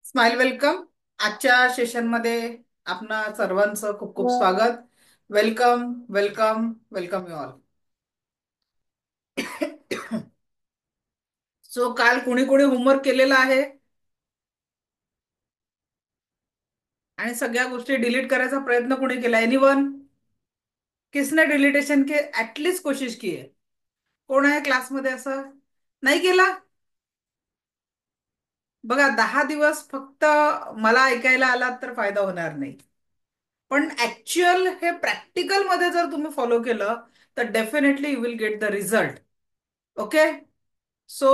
Smile welcome. आजच्या सेशनमध्ये आपणा सर्वांचं खूप खूप स्वागत. Welcome welcome welcome you all. So काल कुणी कुणी होमवर्क केलेला आहे आणि सगळ्या गोष्टी डिलीट करायचा प्रयत्न कुणी केला? एनीवन? किसने डिलीटेशन की ऍटलीस्ट कोशिश की आहे? कोण आहे क्लासमध्ये असं नाही केला? बघा, 10 दिवस फक्त मला ऐकायला आलात तर फायदा होणार नाही. पण ऍक्च्युअल हे प्रॅक्टिकल मध्ये जर तुम्ही फॉलो केलं तर definitely you will get the result. Okay. So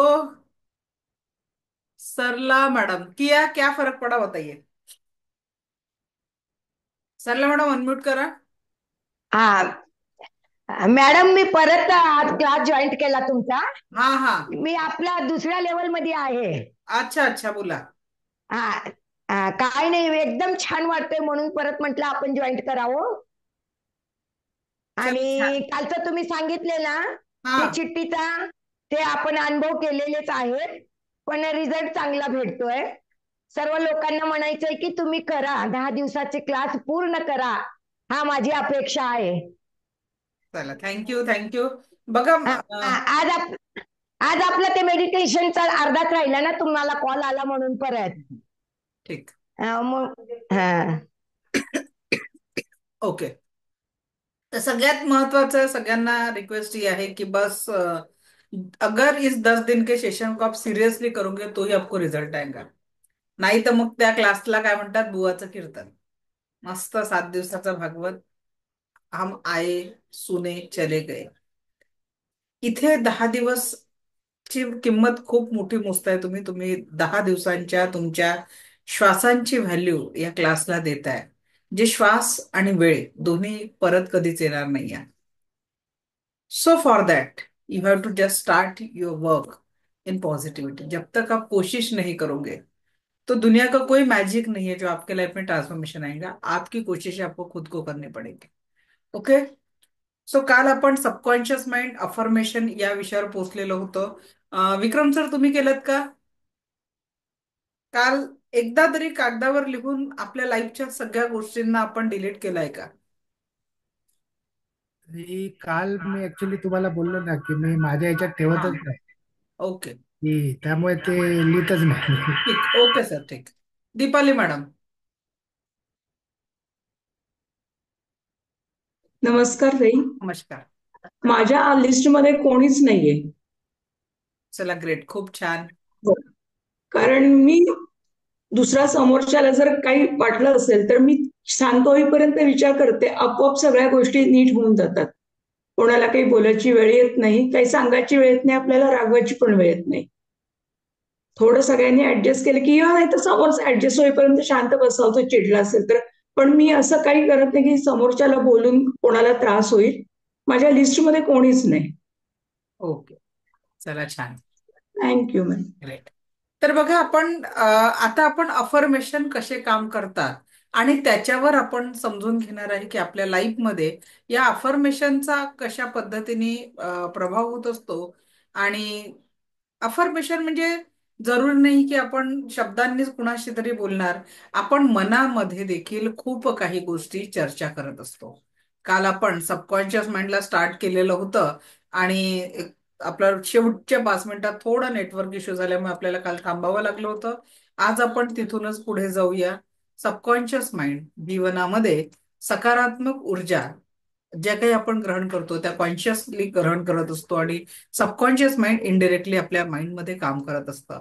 Sarla madam किया क्या फर्क पड़ा बताइए. सरला मैडम अनम्यूट करा. हा मॅडम, मी परत आज क्लास जॉईन केला तुमचा. हा हा. मी आपल्या दुसऱ्या लेवल मध्ये आहे. अच्छा अच्छा, बोला. हा काय नाही, एकदम छान वाटतंय म्हणून परत म्हटलं आपण जॉईन करावं. चलो आणि छान. कालचं तुम्ही सांगितले ना, हा. ते चिठ्ठीचा, ते आपण अनुभव केलेलेच आहेत. पण रिझल्ट चांगला भेटतोय. सर्व लोकांना म्हणायचंय की तुम्ही करा, 10 दिवसाचे क्लास पूर्ण करा, हा माझी अपेक्षा आहे. चला, थँक्यू थँक्यू. बघा आ- आज आज आपलं ते मेडिटेशनचा अर्धाच राहिला ना, तुम्हाला कॉल आला म्हणून परत. ठीक. मग हा ओके. तर सगळ्यात महत्वाचं सगळ्यांना रिक्वेस्ट ही आहे की बस अगर इस 10 दिन के सेशन को आप सिरियसली करोगे तो ही आपको रिझल्ट आएगा. नाही तर मग त्या क्लासला काय म्हणतात, बुवाचं कीर्तन. मस्त 7 दिवसाचा भागवत. हम आए, सुने, चले गए. इथे 10 दिवस ची किंमत खूप मोठी मोजताय तुम्ही. तुम्ही 10 दिवसांच्या तुमच्या श्वासांची व्हॅल्यू या क्लासला देताय, जे श्वास आणि वेळ दोन्ही परत कधीच येणार नाही आहे. So for that you have to just start your work in positivity. जब तक आप कोशिश नहीं करोगे तो दुनिया का कोई मैजिक नहीं है जो आपके लाइफ में ट्रांसफॉर्मेशन आएगा. आपकी कोशिश आपको खुद को करनी पड़ेगी. ओके. सो काल आपण सबकॉन्शियस माइंड अफर्मेशन या विषयावर पोहोचलेलो होतो. विक्रम सर, तुम्ही केलं का काल? एकदा तरी कागदावर लिहून आपल्या लाईफच्या सगळ्या गोष्टींना आपण डिलीट केलाय का? काल मी ऍक्च्युली तुम्हाला बोललो ना की मी माझ्या ह्याच्यात हा. ठेवतच नाही, ओके. की त्यामुळे ते लिहितच नाही. ठीक. ओके सर, ठीक. दीपाली मॅडम. नमस्कार ताई. नमस्कार. माझ्या लिस्टमध्ये कोणीच नाहीये. चला, ग्रेट, खूप छान. हो. कारण मी दुसऱ्या समोरच्याला जर काही वाटलं असेल तर मी शांत होईपर्यंत विचार करते, आपोआप सगळ्या गोष्टी नीट होऊन जातात. कोणाला काही बोलायची वेळ येत नाही, काही सांगायची वेळ येत नाही, आपल्याला रागवायची पण वेळ येत नाही. थोडं सगळ्यांनी ऍडजस्ट केलं की नाही तर समोरचा ऍडजस्ट होईपर्यंत शांत बसावं, तो चिडला असेल तर. पण मी असं काही करत नाही की समोरच्याला बोलून कोणाला त्रास होईल. माझ्या लिस्टमध्ये कोणीच नाही. ओके. चला, छान. Thank you ma'am. ग्रेट. तर बघा, आपण आता आपण अफर्मेशन कसे काम करतात आणि त्याच्यावर आपण समजून घेणार आहे की आपल्या लाईफमध्ये या अफर्मेशनचा कशा पद्धतीने प्रभाव होत असतो. आणि अफर्मेशन म्हणजे जरूर नाही की आपण शब्दांनीच कुणाशी तरी बोलणार. आपण मनामध्ये देखील खूप काही गोष्टी चर्चा करत असतो. काल आपण सबकॉन्शियस माइंडला स्टार्ट केलेलं होतं आणि आपल्या शेवटच्या 5 मिनिटात थोडा नेटवर्क इश्यू झाल्यामुळे आपल्याला काल थांबावं लागलं होतं. आज आपण तिथूनच पुढे जाऊया. सबकॉन्शियस माइंड जीवनामध्ये सकारात्मक ऊर्जा ज्या काही आपण ग्रहण करतो त्या कॉन्शियसली ग्रहण करत असतो आणि सबकॉन्शियस माइंड इनडिरेक्टली आपल्या माइंडमध्ये काम करत असतं.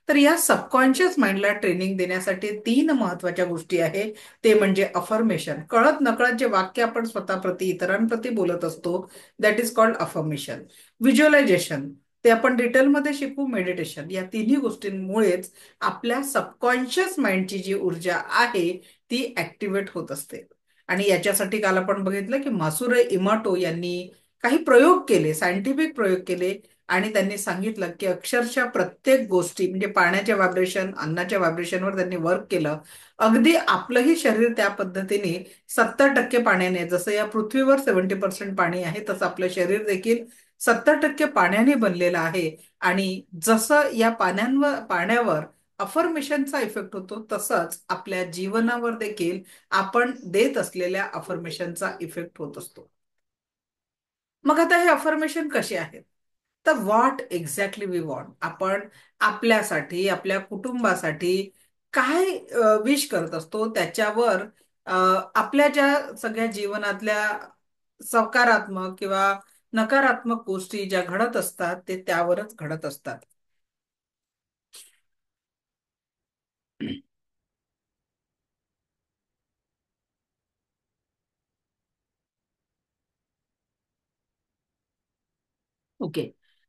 तर या सबकॉन्शियस माइंडला ट्रेनिंग देण्यासाठी 3 महत्वाच्या गोष्टी आहे. ते म्हणजे अफर्मेशन. कळत नकळत जे वाक्य आपण स्वतःप्रती इतरांप्रती बोलत असतो, that is called affirmation. Visualization, ते आपण डिटेलमध्ये शिकू. मेडिटेशन, या तिन्ही गोष्टींमुळेच आपल्या सबकॉन्शियस माइंडची जी ऊर्जा आहे ती ऍक्टिव्हेट होत असते. आणि याच्यासाठी काल आपण बघितलं की मासुरे इमाटो यांनी काही प्रयोग केले, सायंटिफिक प्रयोग केले. आणि त्यांनी सांगितलं की अक्षरशः प्रत्येक गोष्टी म्हणजे पाण्याच्या व्हायब्रेशन, अन्नाच्या व्हायब्रेशनवर त्यांनी वर्क केलं. अगदी आपलंही शरीर त्या पद्धतीने 70% पाण्याने, जसं या पृथ्वीवर 70% पाणी आहे तसं आपलं शरीर देखील 70% पाण्याने बनलेलं आहे. आणि जसं या पाण्यावर अफर्मेशनचा इफेक्ट होतो, तसंच आपल्या जीवनावर देखील आपण देत असलेल्या अफर्मेशनचा इफेक्ट होत असतो. मग आता हे अफर्मेशन कसे आहेत? तर व्हॉट एक्झॅक्टली वी वॉन्ट, आपण आपल्यासाठी, आपल्या कुटुंबासाठी काय विश करत असतो, त्याच्यावर अ, आपल्या ज्या सगळ्या जीवनातल्या सकारात्मक किंवा नकारात्मक गोष्टी ज्या घडत असतात ते त्यावरच घडत असतात. ओके.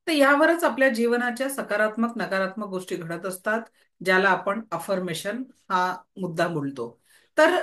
तर यावरच आपल्या जीवनाच्या सकारात्मक नकारात्मक गोष्टी घडत असतात, ज्याला आपण अफर्मेशन हा मुद्दा बोलतो. तर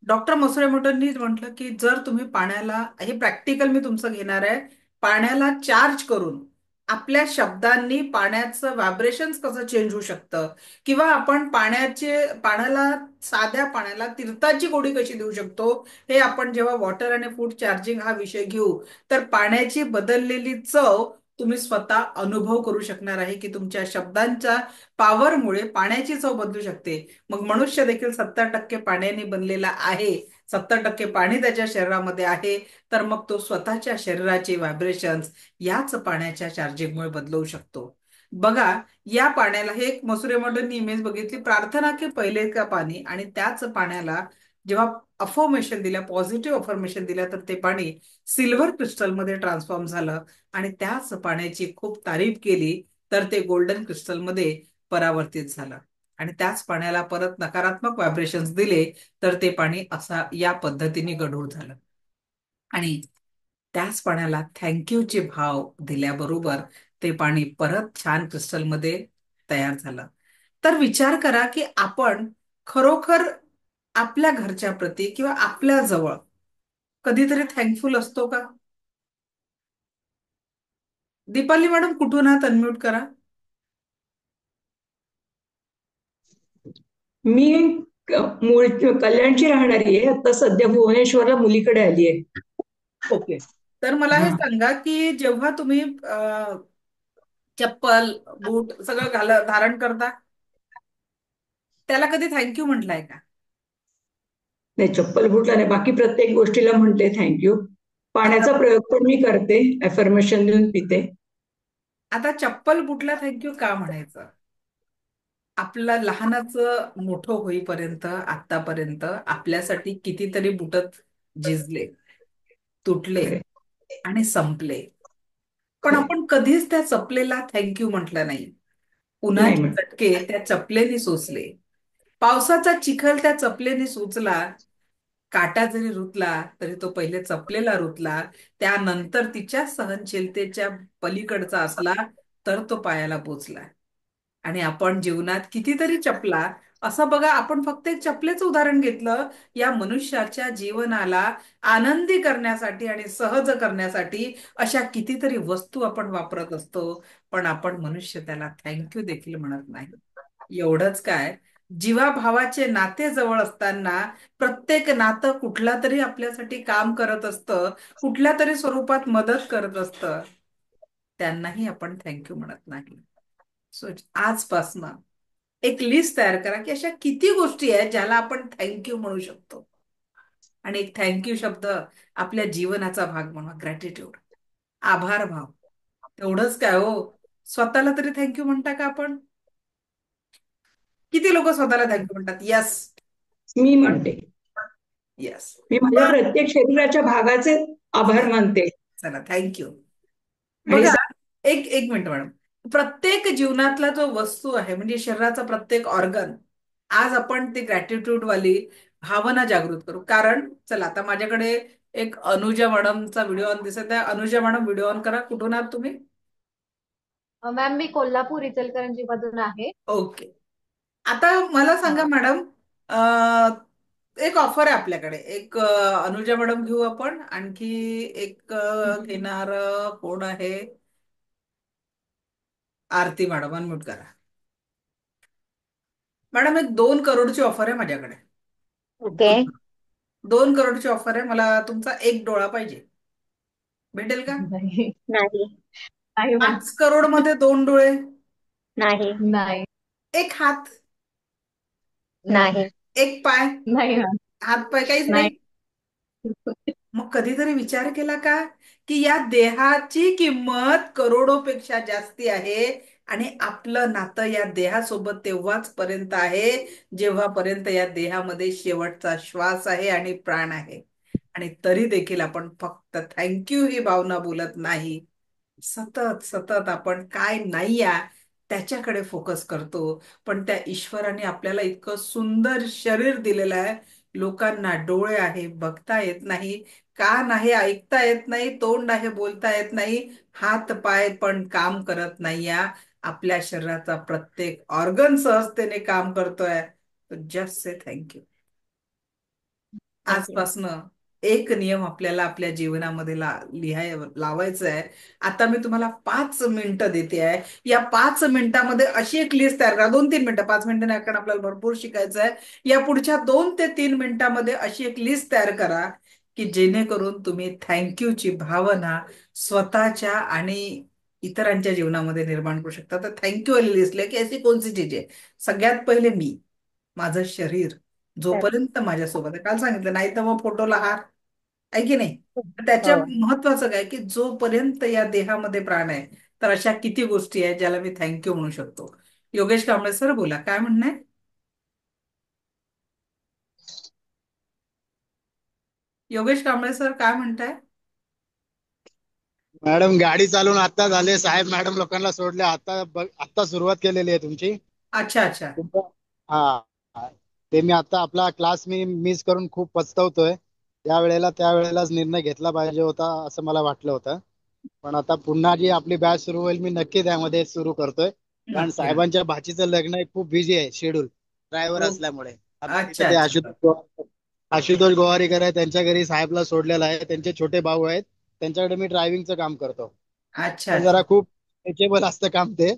डॉक्टर मसुरे मोटोंनी म्हटलं की जर तुम्ही पाण्याला, हे प्रॅक्टिकल मी तुमचं घेणार आहे, पाण्याला चार्ज करून आपल्या शब्दांनी पाण्याचं व्हायब्रेशन्स कसं चेंज होऊ शकतं, किंवा आपण पाण्याला, साध्या पाण्याला तीर्थाची गोडी कशी देऊ शकतो, हे आपण जेव्हा वॉटर आणि फूड चार्जिंग हा विषय घेऊ, तर पाण्याची बदललेली चव तुम्ही स्वतः अनुभव करू शकणार आहे की तुमच्या शब्दांच्या पॉवरमुळे पाण्याची चव बदलू शकते. मग मनुष्य देखील 70% पाण्याने बनलेला आहे, 70% पाणी त्याच्या शरीरामध्ये आहे, तर मग तो स्वतःच्या शरीराचे व्हायब्रेशन्स याच पाण्याच्या चार्जिंगमुळे बदलवू शकतो. बघा, या पाण्याला, हे एक मसुरे मॉडर्ननी इमेज बघितली, प्रार्थना की पहिले का पाणी, आणि त्याच पाण्याला जेव्हा अफर्मेशन दिल्या, पॉझिटिव्ह अफर्मेशन दिल्या, तर ते पाणी सिल्वर क्रिस्टलमध्ये ट्रान्सफॉर्म झालं, आणि त्याच पाण्याची खूप तारीफ केली तर ते गोल्डन क्रिस्टलमध्ये परावर्तित झालं. आणि त्याच पाण्याला परत नकारात्मक व्हायब्रेशन्स दिले तर ते पाणी असा या पद्धतीने गढूळ झालं. आणि त्याच पाण्याला थँक्यूचे भाव दिल्याबरोबर ते पाणी परत छान क्रिस्टलमध्ये तयार झालं. तर विचार करा की आपण खरोखर आपल्या घरच्या प्रती किंवा आपल्या जवळ कधीतरी थँकफुल असतो का? दीपाली मॅडम कुठून आहात? अनम्यूट करा. मी मूळ कल्याणची राहणारी आहे, आता सध्या भुवनेश्वरला मुलीकडे आली आहे. ओके. तर मला हे हा. सांगा की जेव्हा तुम्ही चप्पल, बूट सगळं धारण करता, त्याला कधी थँक्यू म्हटलंय का? नाही, चप्पल बुटला नाही, बाकी प्रत्येक गोष्टीला म्हणते थँक्यू. आता पाण्याचा प्रयोग पण मी करते, अफर्मेशन देऊन पिते. आता चप्पल बुटला थँक्यू का म्हणायचं? आपलं लहानाचं मोठं होईपर्यंत, आतापर्यंत आपल्यासाठी कितीतरी बुट झिजले, तुटले खरे. आणि संपले, पण खरे. आपण कधीच त्या चपलेला थँक्यू म्हटलं नाही. नाही उन्हाचे म्हण. चटके त्या चपलेने सोसले, पावसाचा चिखल त्या चपलेने सोचला, काटा जरी रुतला तरी तो पहिले चपलेला रुतला, त्यानंतर तिच्या सहनशीलतेच्या पलीकडचा असला तर तो पायाला पोचला. आणि आपण जीवनात कितीतरी चपला, असं बघा, आपण फक्त एक चपलेचं उदाहरण घेतलं, या मनुष्याच्या जीवनाला आनंदी करण्यासाठी आणि सहज करण्यासाठी अशा कितीतरी वस्तू आपण वापरत असतो, पण आपण मनुष्य त्याला थँक्यू देखील म्हणत नाही. एवढंच काय, जीवाभावाचे नाते जवळ असताना प्रत्येक नातं कुठला तरी आपल्यासाठी काम करत असतं, कुठल्या तरी स्वरूपात मदत करत असतं, त्यांनाही आपण थँक्यू म्हणत नाही. सो आजपासनं एक लिस्ट तयार करा की अशा किती गोष्टी आहेत ज्याला आपण थँक्यू म्हणू शकतो, आणि एक थँक्यू शब्द आपल्या जीवनाचा भाग म्हणा. ग्रॅटिट्यूड, आभार भाव. तेवढंच काय हो, स्वतःला तरी थँक्यू म्हणता का आपण? किती लोक स्वतःला थँक्यू म्हणतात? यस. मी म्हणते. यस. मी माझ्या प्रत्येक शरीराच्या भागाचे आभार मानते. चला, थँक्यू. आणि बघा, एक एक मिनिट मॅडम, प्रत्येक जीवनातला जो वस्तू आहे, म्हणजे शरीराचा प्रत्येक ऑर्गन, आज आपण ती ग्रॅटिट्यूड वाली भावना जागृत करू. कारण चला, आता माझ्याकडे एक अनुजा मॅडमचा व्हिडिओ ऑन दिसत आहे. अनुजा मॅडम, व्हिडिओ ऑन करा. कुठून आहात तुम्ही? मॅम मी कोल्हापूर इचलकरंजी मधून आहे. ओके. आता मला सांगा हा. मॅडम, एक ऑफर आहे आपल्याकडे, एक अनुजा मॅडम घेऊ आपण, आणखी एक घेणार कोण आहे? आरती मॅडम, अनम्यूट करा. मॅडम, एक 2 करोडची ऑफर आहे माझ्याकडे. ओके. 2 करोडची ऑफर आहे. मला तुमचा एक डोळा पाहिजे, भेटेल का? नाही. नाही. नाही मॅम. 5 करोड मध्ये 2 डोळे, नाही. नाही. एक हात. नाही. एक पाय, नाही मॅम. हात पाय काहीच नाही. नाही. मग कधीतरी विचार केला का की या देहाची किंमत करोडोपेक्षा जास्ती आहे आणि आपलं नातं या देहासोबत तेव्हाच पर्यंत आहे जेव्हापर्यंत या देहामध्ये शेवटचा श्वास आहे आणि प्राण आहे. आणि तरी देखील आपण फक्त थँक्यू ही भावना बोलत नाही. सतत सतत आपण काय नाही या त्याच्याकडे फोकस करतो. पण त्या ईश्वराने आपल्याला इतकं सुंदर शरीर दिलेलं आहे. लोकांना डोळे आहे बघता येत नाही, कान आहे ऐकता येत नाही, तोंड आहे बोलता येत नाही, हात पाय पण काम करत नाही. या आपल्या शरीराचा प्रत्येक ऑर्गन सहजतेने काम करतोय. Just say thank you. थँक्यू. आजपासनं एक नियम आपल्याला आपल्या जीवनामध्ये लावायचा आहे. आता मी तुम्हाला 5 मिनिटं देते आहे. या 5 मिनिटामध्ये अशी एक लिस्ट तयार करा. 2-3 मिनिटं, 5 मिनिटं नाही, कारण आपल्याला भरपूर शिकायचं आहे. या पुढच्या 2 ते 3 मिनिटामध्ये अशी एक लिस्ट तयार करा की जेणेकरून तुम्ही थँक्यूची भावना स्वतःच्या आणि इतरांच्या जीवनामध्ये निर्माण करू शकता. तर थँक्यू वाली लिस्ट की अशी कोणती चीज आहे. सगळ्यात पहिले मी, माझं शरीर जोपर्यंत माझ्यासोबत आहे, काल सांगितलं नाही तर मग फोटोला हार, आहे की नाही. त्याच्या हो. महत्वाचं काय की जोपर्यंत या देहामध्ये प्राण आहे तर अशा किती गोष्टी आहेत ज्याला मी थँक्यू म्हणू शकतो. योगेश कांबळे सर बोला, काय म्हणणं आहे? योगेश कांबळे सर काय म्हणताय? मॅडम गाडी चालवून आता झाले, साहेब मॅडम लोकांना सोडले, आता सुरुवात केलेली आहे तुमची. अच्छा अच्छा. हा हा. ते मी आता आपला क्लास मी मिस करून खूप पछतावतोय. त्या वेळेला त्या वेळेलाच निर्णय घेतला पाहिजे होता असं मला वाटलं होतं. पण आता पुन्हा जी आपली बॅच सुरू होईल मी नक्की त्यामध्ये सुरू करतोय. कारण नक्की ना. साहेबांच्या भाचीचं लग्न आहे, खूप बिझी आहे शेड्यूल ड्रायव्हर हो. असल्यामुळे. आमच्या अच्छा इथं ते अच्छा. आशुतोष गोवारीकर आहे, त्यांच्या घरी साहेबला सोडलेला आहे. त्यांचे छोटे भाऊ आहेत, त्यांच्याकडे मी ड्रायव्हिंगचं काम करतो. अच्छा तर अच्छा. जरा खूप स्ट्रेचेबल असतं काम ते.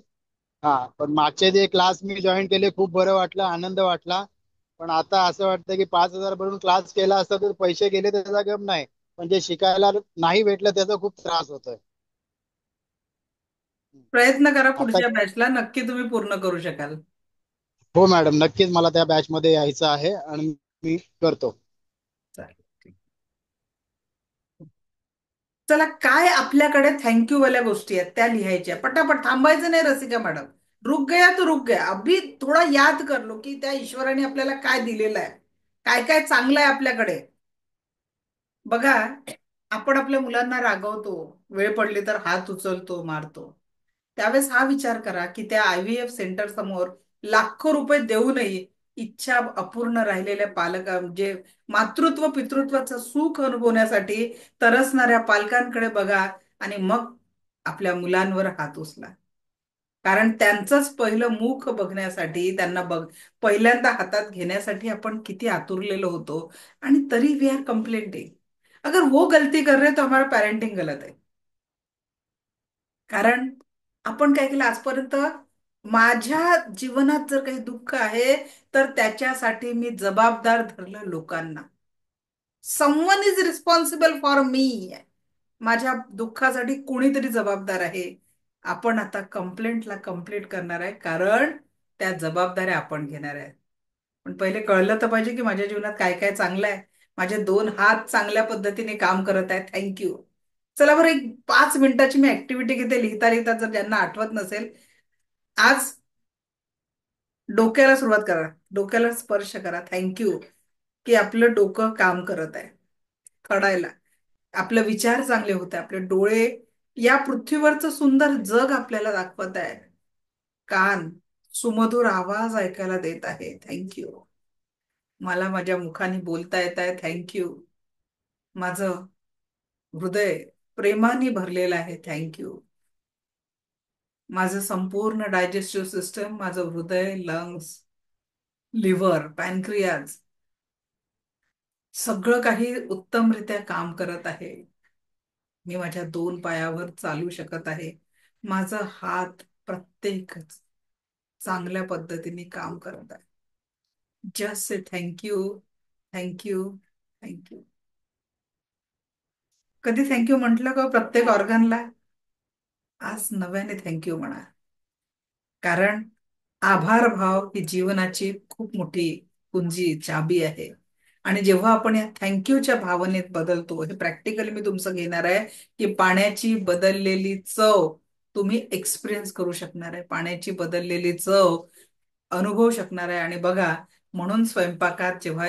हा, पण मागचे जे क्लास मी जॉईन केले खूप बरं वाटलं, आनंद वाटला. पण आता असं वाटतं की 5,000 भरून क्लास केला असता तर पैसे गेले त्याचा गम नाही, पण जे शिकायला नाही भेटलं त्याचा खूप त्रास होतोय. प्रयत्न करा, आता पुढच्या बॅचला नक्की तुम्ही पूर्ण करू शकाल. हो मॅडम, नक्कीच मला त्या बॅच मध्ये यायचं आहे आणि मी करतो. चालेल, ठीक. चला, काय आपल्याकडे थँक्यू वाल्या गोष्टी आहेत त्या लिहायच्या, पटापट थांबायचं नाही रसिका मॅडम. रुक गया तो रुक गया, अभी थोडा याद कर लो की त्या ईश्वराने आपल्याला काय दिलेलं आहे, काय काय चांगलं आहे आपल्याकडे. बघा, आपण आपल्या मुलांना रागवतो, वेळ पडली तर हात उचलतो, मारतो. त्यावेळेस हा विचार करा की त्या IVF सेंटर समोर लाखो रुपये देऊनही इच्छा अपूर्ण राहिलेल्या पालक, म्हणजे मातृत्व पितृत्वाचं सुख अनुभवण्यासाठी तरसणाऱ्या पालकांकडे बघा आणि मग आपल्या मुलांवर हात उचला. कारण त्यांचंच पहिलं मुख बघण्यासाठी, त्यांना पहिल्यांदा हातात घेण्यासाठी आपण किती आतुरलेलो होतो. आणि तरी वी आर कंप्लेंटिंग. अगर वो गलती कर रहे तो हमारा पेरेंटिंग गलत है. कारण आपण काय केलं आजपर्यंत, माझ्या जीवनात जर काही दुःख आहे तर त्याच्यासाठी मी जबाबदार धरलं लोकांना. Someone is responsible for me. माझ्या दुःखासाठी कोणीतरी जबाबदार आहे. आपण आता कंप्लेंटला कंप्लीट करणार आहे कारण त्या जबाबदाऱ्या आपण घेणार आहे. पण पहिले कळलं तर पाहिजे की माझ्या जीवनात काय काय चांगलं आहे. माझे 2 हात चांगल्या पद्धतीने काम करत आहेत, थँक्यू. चला बरं, एक 5 मिनिटाची मी ऍक्टिव्हिटी घेते. लिहिता लिहिता जर ज्यांना आठवत नसेल, आज डोक्याला सुरुवात करा, डोक्याला स्पर्श करा, थँक्यू की आपलं डोकं काम करत आहे कळायला. आपले विचार चांगले होते, आपले डोळे या पृथ्वीवरचं सुंदर जग आपल्याला दाखवत आहे, कान सुमधुर आवाज ऐकायला देत आहे, थँक्यू. मला माझ्या मुखाने बोलता येत आहे, थँक्यू. माझं हृदय प्रेमाने भरलेलं आहे, थँक्यू. माझं संपूर्ण डायजेस्टिव्ह सिस्टम, माझं हृदय, लंग्स, लिव्हर, पॅनक्रियाज सगळं काही उत्तमरित्या काम करत आहे. मी माझ्या 2 पायावर चालू शकत आहे. माझा हात प्रत्येक चांगल्या पद्धतीने काम करत आहे. Just say thank you, thank you, thank you. कधी थँक्यू म्हटलं का प्रत्येक ऑर्गनला? आज नव्याने थँक्यू म्हणा. कारण आभार भाव ही जीवनाची खूप मोठी कुंजी चाबी आहे. आणि जेव्हा आपण या थँक्यूच्या भावनेत बदलतो, हे प्रॅक्टिकली मी तुमचं घेणार आहे की पाण्याची बदललेली चव तुम्ही एक्सपिरियन्स करू शकणार आहे, पाण्याची बदललेली चव अनुभवू शकणार आहे. आणि बघा, म्हणून स्वयंपाकात जेव्हा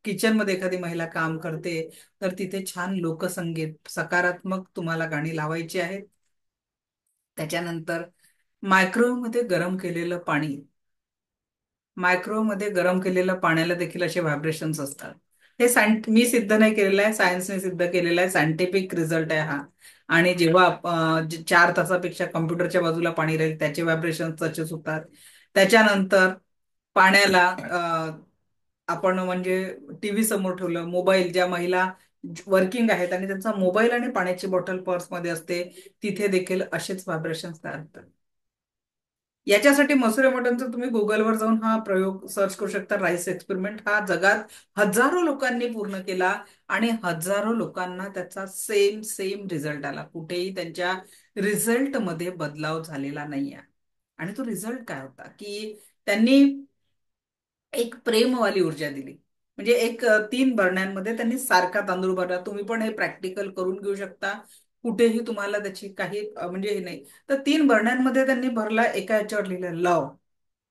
किचन मध्ये एखादी महिला काम करते, तर तिथे छान लोकसंगीत सकारात्मक तुम्हाला गाणी लावायची आहेत. त्याच्यानंतर मायक्रोवेव्ह मध्ये गरम केलेलं पाणी, मायक्रोवेव्ह मध्ये गरम केलेल्या पाण्याला देखील असे व्हायब्रेशन्स असतात. हे मी सिद्ध नाही केलेलं आहे, सायन्सने सिद्ध केलेलं आहे, सायंटिफिक रिझल्ट आहे हा. आणि जेव्हा 4 तासापेक्षा कम्प्युटरच्या बाजूला पाणी राहील त्याचे व्हायब्रेशन तसेच होतात. त्याच्यानंतर पाण्याला आपण म्हणजे टीव्ही समोर ठेवलं, मोबाईल, ज्या महिला वर्किंग आहेत आणि त्यांचा मोबाईल आणि पाण्याची बॉटल पर्समध्ये असते, तिथे देखील असेच व्हायब्रेशन्स तयार होतात. याच्यासाठी मसुरे मटनचा तुम्ही गुगलवर जाऊन हा प्रयोग सर्च करू शकता. राईस एक्सपेरिमेंट हा जगात हजारो लोकांनी पूर्ण केला आणि हजारो लोकांना त्याचा सेम सेम रिझल्ट आला. कुठेही त्यांच्या रिझल्ट मध्ये बदलाव झालेला नाहीये. आणि तो रिझल्ट काय होता की त्यांनी एक प्रेमवाली ऊर्जा दिली. म्हणजे 3 बरण्यांमध्ये त्यांनी सारखा तांदूळ भरला. तुम्ही पण हे प्रॅक्टिकल करून घेऊ शकता, कुठेही तुम्हाला त्याची काही म्हणजे हे नाही. तर 3 बरण्यांमध्ये त्यांनी भरला. एका याच्यावर लिहिलं लव,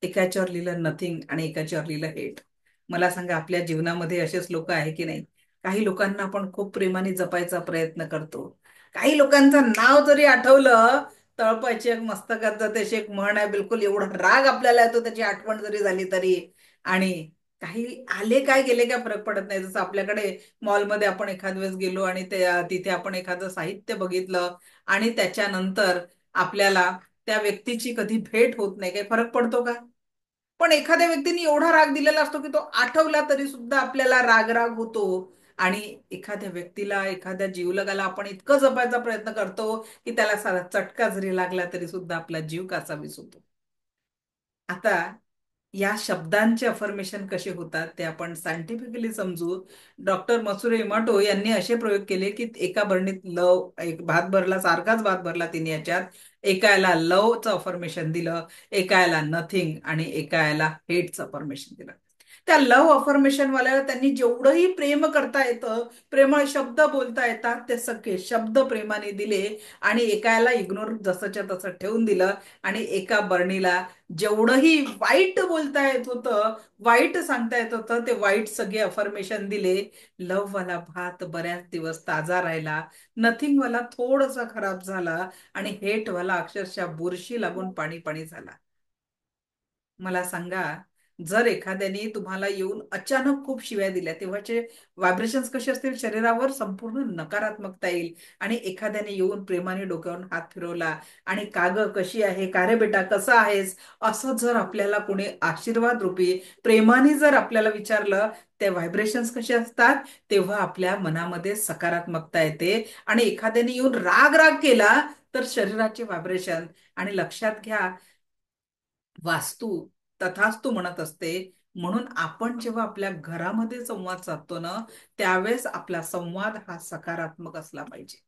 एका याच्यावर लिहिलं नथिंग आणि एका याच्यावर लिहिलं हेट. मला सांगा, आपल्या जीवनामध्ये असेच लोक आहे की नाही? काही लोकांना आपण खूप प्रेमाने जपायचा प्रयत्न करतो. काही लोकांचं नाव जरी आठवलं, तळपायची एक मस्तकात त्याची एक म्हण आहे, बिलकुल एवढा राग आपल्याला येतो त्याची आठवण जरी झाली तरी. आणि काही आले काय गेले काय फरक पडत नाही. जसं आपल्याकडे मॉलमध्ये आपण एखाद वेळेस गेलो आणि तिथे आपण एखादं साहित्य बघितलं आणि त्याच्यानंतर आपल्याला त्या व्यक्तीची कधी भेट होत नाही, काही फरक पडतो का? पण एखाद्या व्यक्तीने एवढा राग दिलेला असतो की तो आठवला तरी सुद्धा आपल्याला राग राग होतो. आणि एखाद्या व्यक्तीला, एखाद्या जीवलगाला आपण इतकं जपायचा प्रयत्न करतो की त्याला साधा चटका जरी लागला तरी सुद्धा आपला जीव कासावीस होतो. आता या शब्दांचे अफर्मेशन कसे होतात ते आपण सायंटिफिकली समजू. डॉक्टर मसुरे इमाटो यांनी असे प्रयोग केले की एका बरणीत लव, एक भात भरला, सारखाच भात भरला तिने याच्यात. एका याला लवचं अफर्मेशन दिलं, एका याला नथिंग आणि एका याला हेटचं अफर्मेशन दिलं. त्या लव्ह अफर्मेशन वाल्याला त्यांनी जेवढंही प्रेम करता येतं, प्रेमळ शब्द बोलता येतात, ते सगळे शब्द प्रेमाने दिले. आणि एका याला इग्नोर जसंच्या तसं ठेवून दिलं. आणि एका बरणीला जेवढंही वाईट बोलता येत होतं, वाईट सांगता येत होतं, ते वाईट सगळे अफर्मेशन दिले. लव्ह वाला भात बऱ्याच दिवस ताजा राहिला, नथिंग वाला थोडासा खराब झाला आणि हेट वाला अक्षरशः बुरशी लागून पाणी पाणी झाला. मला सांगा, जर एखाद्याने तुम्हाला येऊन अचानक खूप शिव्या दिल्या, तेव्हाचे व्हायब्रेशन्स कसे असतील शरीरावर? संपूर्ण नकारात्मकता येईल. आणि एखाद्याने येऊन प्रेमाने डोक्यावरून हात फिरवला आणि का ग कशी आहे, का रे बेटा कसा आहेस, असं जर आपल्याला कोणी आशीर्वाद रूपी प्रेमाने जर आपल्याला विचारलं, ते व्हायब्रेशन्स कसे असतात? तेव्हा आपल्या मनामध्ये सकारात्मकता येते. आणि एखाद्याने येऊन राग राग केला तर शरीराचे व्हायब्रेशन. आणि लक्षात घ्या, वास्तू तथास्तू म्हणत असते. म्हणून आपण जेव्हा आपल्या घरामध्ये संवाद साधतो ना, त्यावेळेस आपला संवाद हा सकारात्मक असला पाहिजे.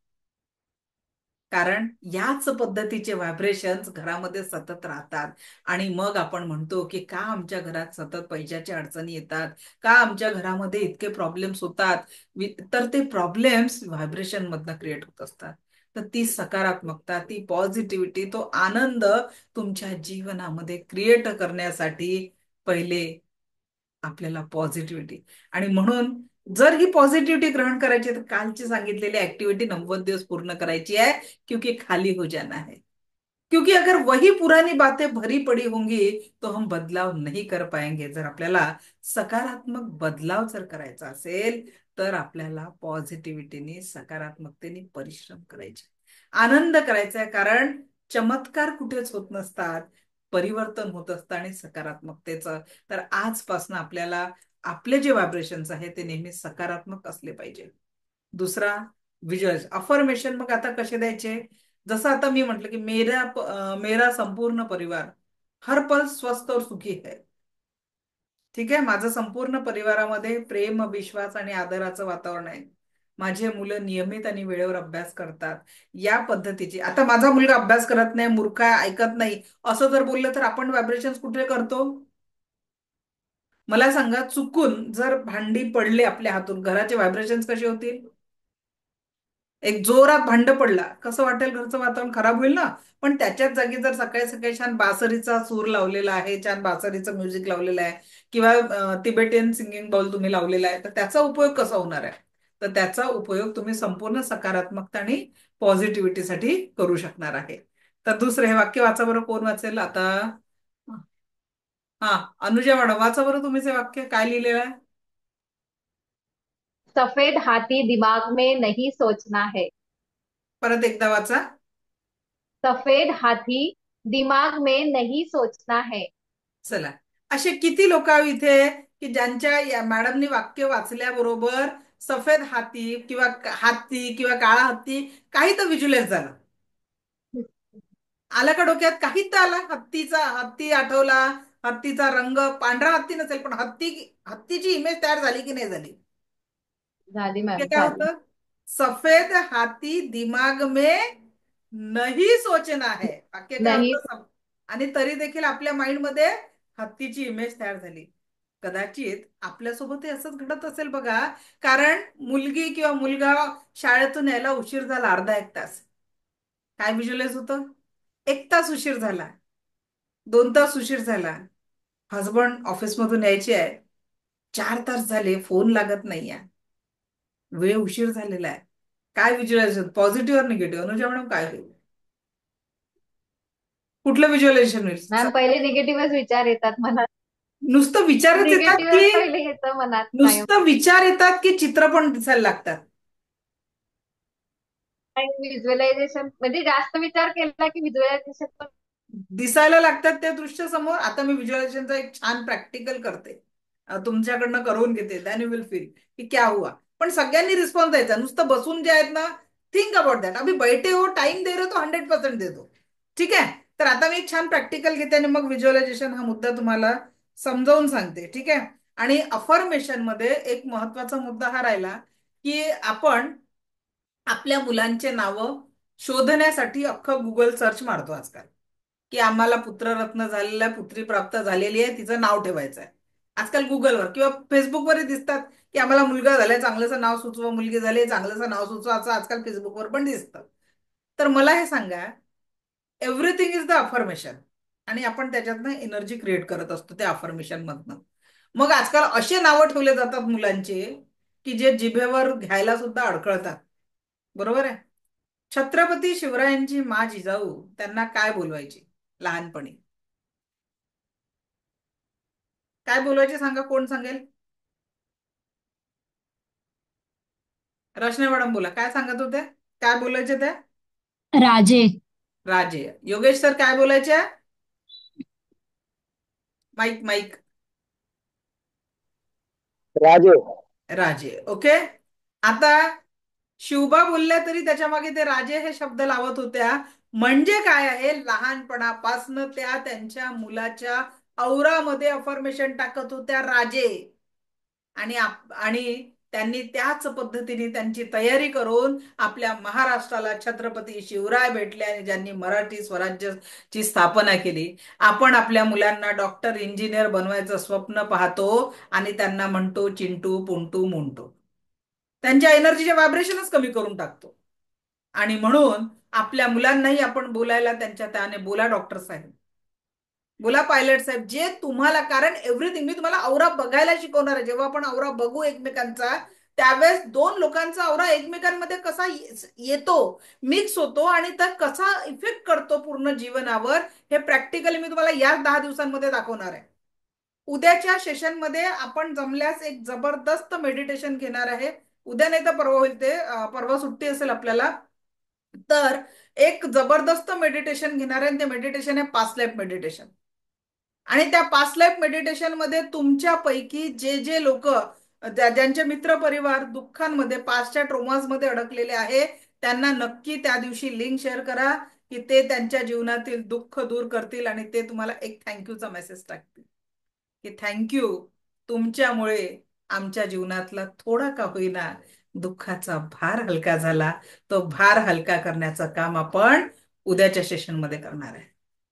कारण याच पद्धतीचे व्हायब्रेशन्स घरामध्ये सतत राहतात. आणि मग आपण म्हणतो की का आमच्या घरात सतत पैशाच्या अडचणी येतात, का आमच्या घरामध्ये इतके प्रॉब्लेम्स होतात. तर ते प्रॉब्लेम्स व्हायब्रेशन मधनं क्रिएट होत असतात. तर ती सकारात्मकता, ती पॉझिटिव्हिटी, तो आनंद तुमच्या जीवनामध्ये क्रिएट करण्यासाठी पहिले आपल्याला पॉझिटिव्हिटी. आणि म्हणून जर ही पॉझिटिव्हिटी ग्रहण करायची तर कालची सांगितलेली ऍक्टिव्हिटी 90 दिवस पूर्ण करायची आहे, क्योंकि खाली हो जाना है. क्योंकि अगर वही पुरानी बातें भरी पड़ी होंगी तो हम बदलाव नहीं कर पाएंगे. जर आपल्याला सकारात्मक बदलाव जर करायचा असेल तर आपल्याला पॉझिटिव्हिटीने, सकारात्मकतेने परिश्रम करायचे, आनंद करायचा आहे. कारण चमत्कार कुठेच होत नसतात, परिवर्तन होत असतं आणि सकारात्मकतेचं. तर आजपासून आपल्याला आपले जे व्हायब्रेशन्स आहेत ते नेहमी सकारात्मक असले पाहिजे. दुसरा, विजय अफर्मेशन मग आता कसे द्यायचे? जसं आता मी म्हटलं की मेरा संपूर्ण परिवार हर पल स्वस्थ और सुखी है. ठीक आहे, माझं संपूर्ण परिवारामध्ये प्रेम, विश्वास आणि आदराचं वातावरण आहे. माझे मुलं नियमित आणि वेळेवर अभ्यास करतात. या पद्धतीची, आता माझा मुलगा अभ्यास करत नाही, मूर्ख आहे, ऐकत नाही, असं जर बोललं तर आपण व्हायब्रेशन कुठे करतो? मला सांगा, चुकून जर भांडी पडले आपल्या हातून, घराचे व्हायब्रेशन्स कसे होतील? एक जोरात भांड पडला, कसं वाटेल? घरचं वातावरण खराब होईल ना. पण त्याच्याच जागी जर सकाळी सकाळी छान बासरीचा सूर लावलेला आहे, छान बासरीचं म्युझिक लावलेलं आहे, किंवा तिबेटियन सिंगिंग बाउल तुम्ही लावलेला आहे, तर त्याचा उपयोग कसा होणार आहे? तर त्याचा उपयोग तुम्ही संपूर्ण सकारात्मकता आणि पॉझिटिव्हिटीसाठी करू शकणार आहे. तर दुसरं हे वाक्य वाचा बरं, कोण वाचेल आता? हा, अनुजा मॅडम वाचा बरं, तुम्हीच हे वाक्य काय लिहिलेलं आहे? सफेद हाथी दिमाग में नहीं सोचना है। परत एकदा वाचा. सफेद हाथी दिमाग में नहीं सोचना है। चला, असे किती लोक आहेत इथे की ज्यांच्या या मॅडमनी वाक्य वाचल्याबरोबर सफेद हाती किंवा हाती किंवा काळा हत्ती काही तर व्हिज्युअलाइज झालं? आला का डोक्यात? काही तर आला. हत्तीचा हत्ती आठवला, हत्तीचा रंग, पांढरा हत्ती नसेल पण हत्तीची इमेज तयार झाली की नाही झाली? झाली ते मॅम, काय झाली। होतं? सफेद हाती दिमाग में नहीं सोचना है. वाक्य काय नहीं। होतं? आणि तरी देखील आपल्या माइंड मध्ये हत्तीची इमेज तयार झाली. कदाचित आपल्यासोबतही असंच घडत असेल बघा. कारण मुलगी किंवा मुलगा शाळेतून यायला उशीर झाला, अर्धा एक तास, काय व्हिज्युअलाइज होतं? एक तास उशीर झाला, 2 तास उशीर झाला. हसबंड ऑफिसमधून यायचे आहे, 4 तास झाले, फोन लागत नाहीये, वेळ उशीर झालेला आहे. काय व्हिज्युअलायझेशन? पॉझिटिव्ह और निगेटिव्ह? अनुजा मॅडम काय होईल? कुठलं व्हिज्युअलायझेशन होईल? मॅम, पहिले निगेटिव्हच विचार येतात मनात। नुसतं विचारच येतात की निगेटिव्हच पहिले येतं मनात कायम। नुसतं विचार येतात की चित्र पण दिसायला लागतात? व्हिज्युअलायझेशन म्हणजे जास्त विचार केला की व्हिज्युअलायझेशन पण। दिसायला लागतात ते दृश्य समोर. आता मी व्हिज्युअलायझेशनचा एक छान प्रॅक्टिकल करते, तुमच्याकडनं करून घेते, दॅन यू विल फील की क्या हुआ. पण सगळ्यांनी रिस्पॉन्स द्यायचा, नुसतं बसून जे आहेत ना, थिंक अबाउट दॅट. अभि बैठे हो, टाइम दे रहे तो 100% दे दो. ठीक आहे? तर आता मी एक छान प्रॅक्टिकल घेते आणि मग व्हिज्युअलायझेशन हा मुद्दा तुम्हाला समजावून सांगते. ठीक आहे? आणि अफर्मेशन मध्ये एक महत्वाचा मुद्दा हा राहिला की आपण आपल्या मुलांचे नावं शोधण्यासाठी अख्खं गुगल सर्च मारतो आजकाल, की आम्हाला पुत्ररत्न झालेला आहे, पुत्री प्राप्त झालेली आहे, तिचं नाव ठेवायचं आहे. आजकाल गुगलवर किंवा फेसबुकवर दिसतात की आम्हाला मुलगा झालाय, चांगलंसं नाव सुचवा, मुलगी झाली, चांगलंसं नाव सुचवा, असं आजकाल फेसबुकवर पण दिसतं. तर मला हे सांगा, एव्हरीथिंग इज द अफर्मेशन, आणि आपण त्याच्यातनं एनर्जी क्रिएट करत असतो त्या अफर्मेशन मधनं. मग आजकाल असे नावं ठेवले जातात मुलांचे की जे जिभेवर घ्यायला सुद्धा अडखळतात. बरोबर आहे? छत्रपती शिवरायांची मा जिजाऊ त्यांना काय बोलवायची लहानपणी? काय बोलवायचे सांगा, कोण सांगेल? रचना मॅडम बोला, काय सांगत होते? काय बोलायचे ते? राजे. राजे. योगेश सर काय बोलायचे? Mic mic. Raje. Raje. Okay. आता शिवबा बोलल्या तरी त्याच्या मागे ते राजे हे शब्द लावत होत्या. म्हणजे काय आहे? लहानपणापासनं त्या त्यांच्या मुलाच्या औरामध्ये अफर्मेशन टाकत होत्या, राजे. आणि त्यांनी त्याच पद्धतीने त्यांची तयारी करून आपल्या महाराष्ट्राला छत्रपती शिवराय भेटले आणि ज्यांनी मराठी स्वराज्याची स्थापना केली. आपण आपल्या मुलांना डॉक्टर, इंजिनियर बनवायचं स्वप्न पाहतो आणि त्यांना म्हणतो चिंटू, पुंटू, मुंटू. त्यांच्या एनर्जीचे व्हायब्रेशनच कमी करून टाकतो. आणि म्हणून आपल्या मुलांनाही आपण बोलायला त्यांच्या त्याने बोला डॉक्टर साहेब, बोला पायलट साहेब, जे तुम्हाला, कारण एव्हरीथिंग मी तुम्हाला औरा बघायला शिकवणार आहे. जेव्हा आपण औरा बघू एकमेकांचा, त्यावेळेस दोन लोकांचा औरा एकमेकांमध्ये कसा येतो, मिक्स होतो आणि तर कसा इफेक्ट करतो पूर्ण जीवनावर, हे प्रॅक्टिकली मी तुम्हाला या 10 दिवसांमध्ये दाखवणार आहे. उद्याच्या सेशनमध्ये आपण जमल्यास एक जबरदस्त मेडिटेशन घेणार आहे. उद्या नाही तर परवा होईल ते, परवा सुट्टी असेल आपल्याला. तर एक जबरदस्त मेडिटेशन घेणार आहे. ते मेडिटेशन आहे पास्ट लाईफ मेडिटेशन. आणि त्या पास्ट लाईफ मेडिटेशन मध्ये तुमच्यापैकी जे जे लोक, ज्यांचे मित्र परिवार दुःखांमध्ये, पास्टच्या ट्रोमाज मध्ये अडकलेले आहे, त्यांना नक्की त्या दिवशी लिंक शेअर करा की ते त्यांच्या जीवनातील दुःख दूर करतील आणि ते तुम्हाला एक थँक्यूचा मेसेज टाकतील की थँक्यू, तुमच्यामुळे आमच्या जीवनातला थोडा का होईना दुःखाचा भार हलका झाला. तो भार हलका करण्याचं काम आपण उद्याच्या सेशन मध्ये करणार आहे.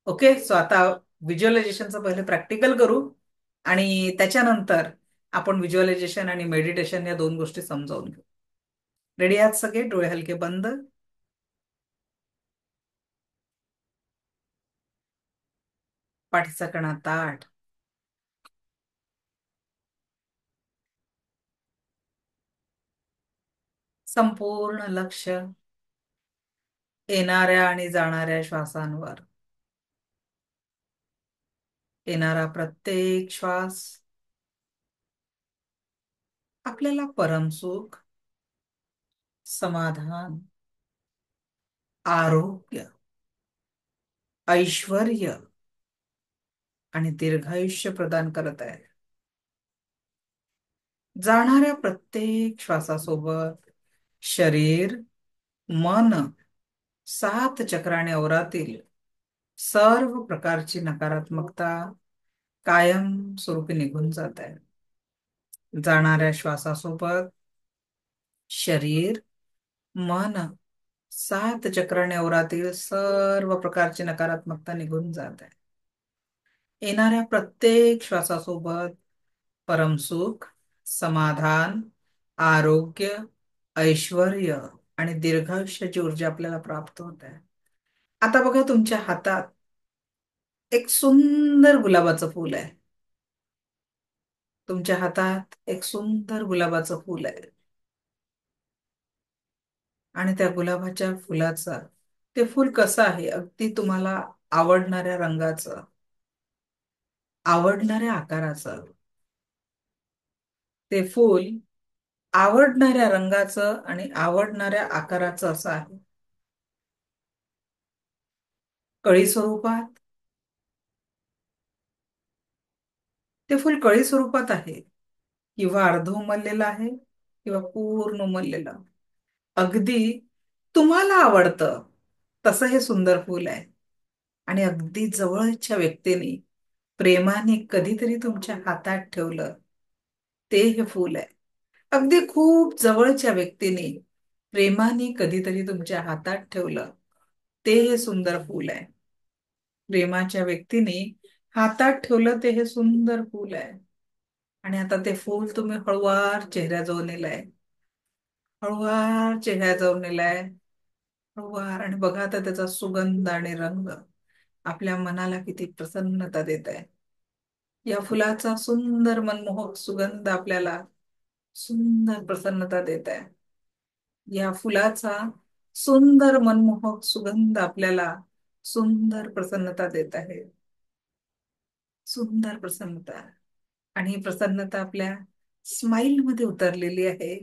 ओके. सो आता व्हिज्युअलायझेशनचं पहिले प्रॅक्टिकल करू आणि त्याच्यानंतर आपण व्हिज्युअलायझेशन आणि मेडिटेशन या दोन गोष्टी समजावून घेऊ. रेडी आहात सगळे? डोळे हलके बंद. पाठीचा कणा ताठ. संपूर्ण लक्ष येणाऱ्या आणि जाणाऱ्या श्वासांवर. येणारा प्रत्येक श्वास आपल्याला परमसुख, समाधान, आरोग्य, ऐश्वर्य आणि दीर्घायुष्य प्रदान करत आहे. जाणाऱ्या प्रत्येक श्वासासोबत शरीर, मन, 7 चक्राने अवरातील सर्व प्रकारची नकारात्मकता कायम स्वरूपी निघून जात आहे. जाणाऱ्या श्वासासोबत शरीर, मन, 7 चक्राने अवरातील सर्व प्रकारची नकारात्मकता निघून जात आहे. येणाऱ्या प्रत्येक श्वासासोबत परमसुख, समाधान, आरोग्य, ऐश्वर्य आणि दीर्घायुष्याची ऊर्जा आपल्याला प्राप्त होत आहे. आता बघा, तुमच्या हातात एक सुंदर गुलाबाचं फूल आहे. तुमच्या हातात एक सुंदर गुलाबाचं फूल आहे आणि त्या गुलाबाच्या फुलाचा, ते फूल कसं आहे, अगदी तुम्हाला आवडणाऱ्या रंगाचं, आवडणाऱ्या आकाराचं. ते फूल आवडणाऱ्या रंगाचं आणि आवडणाऱ्या आकाराचं असं आहे. कळी स्वरूपात, ते फूल कळी स्वरूपात आहे किंवा अर्ध उमललेलं आहे किंवा पूर्ण उमललेलं. अगदी तुम्हाला आवडतं तसं हे सुंदर फूल आहे. आणि अगदी जवळच्या व्यक्तीने प्रेमाने कधीतरी तुमच्या हातात ठेवलं ते हे फूल आहे. अगदी खूप जवळच्या व्यक्तीने प्रेमाने कधीतरी तुमच्या हातात ठेवलं ते हे सुंदर फूल आहे. प्रेमाच्या व्यक्तीने हातात ठेवलं ते हे सुंदर फूल आहे. आणि आता ते फूल तुम्ही हळुवार चेहऱ्याजवळ नेलंय, हळुवार चेहऱ्याजवळ नेलंय, हळुवार. आणि बघा आता त्याचा सुगंध आणि रंग आपल्या मनाला किती प्रसन्नता देत आहे. या फुलाचा सुंदर मनमोहक सुगंध आपल्याला सुंदर प्रसन्नता देत आहे. या फुलाचा सुंदर मनमोहक सुगंध आपल्याला सुंदर प्रसन्नता देत आहे. सुंदर प्रसन्नता. आणि ही प्रसन्नता आपल्या स्माइल मध्ये उतरलेली आहे.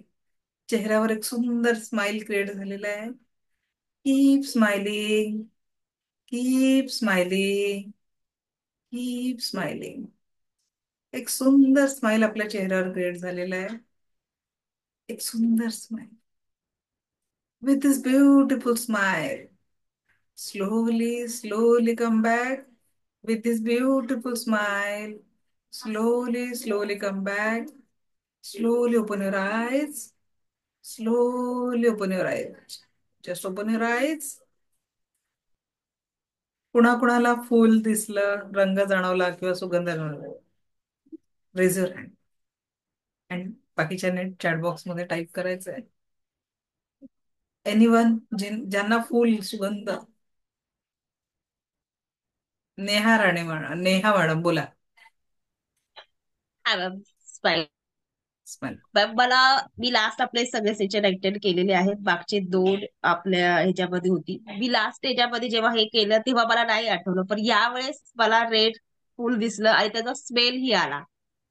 चेहऱ्यावर एक सुंदर स्माइल क्रिएट झालेला आहे. Keep smiling, keep smiling, keep smiling. एक सुंदर स्माइल आपल्या चेहऱ्यावर क्रिएट झालेला आहे. एक सुंदर smile. With this beautiful smile, slowly, slowly come back. With this beautiful smile, slowly, slowly come back. Slowly open your eyes. Slowly open your eyes. Just open your eyes. कुणाकुणाला फूल दिसलं, रंग जाणवला किंवा सुगंध जाणवला, रेज युअर हँड. आणि बाकीच्या net chat box मध्ये type करायचं आहे. एनिवन ज्यांना फूल सुगंध. नेहा राणे मॅडम, नेहा मॅडम बोला. स्माईल. स्माइल. मला मी लास्ट आपले सगळे सेशन अटेंड केलेले आहेत. मागचे 2 आपल्या ह्याच्यामध्ये होती. मी लास्ट ह्याच्यामध्ये जेव्हा हे केलं तेव्हा मला नाही आठवलं, पण यावेळेस मला रेड फूल दिसलं आणि त्याचा स्मेल ही आला.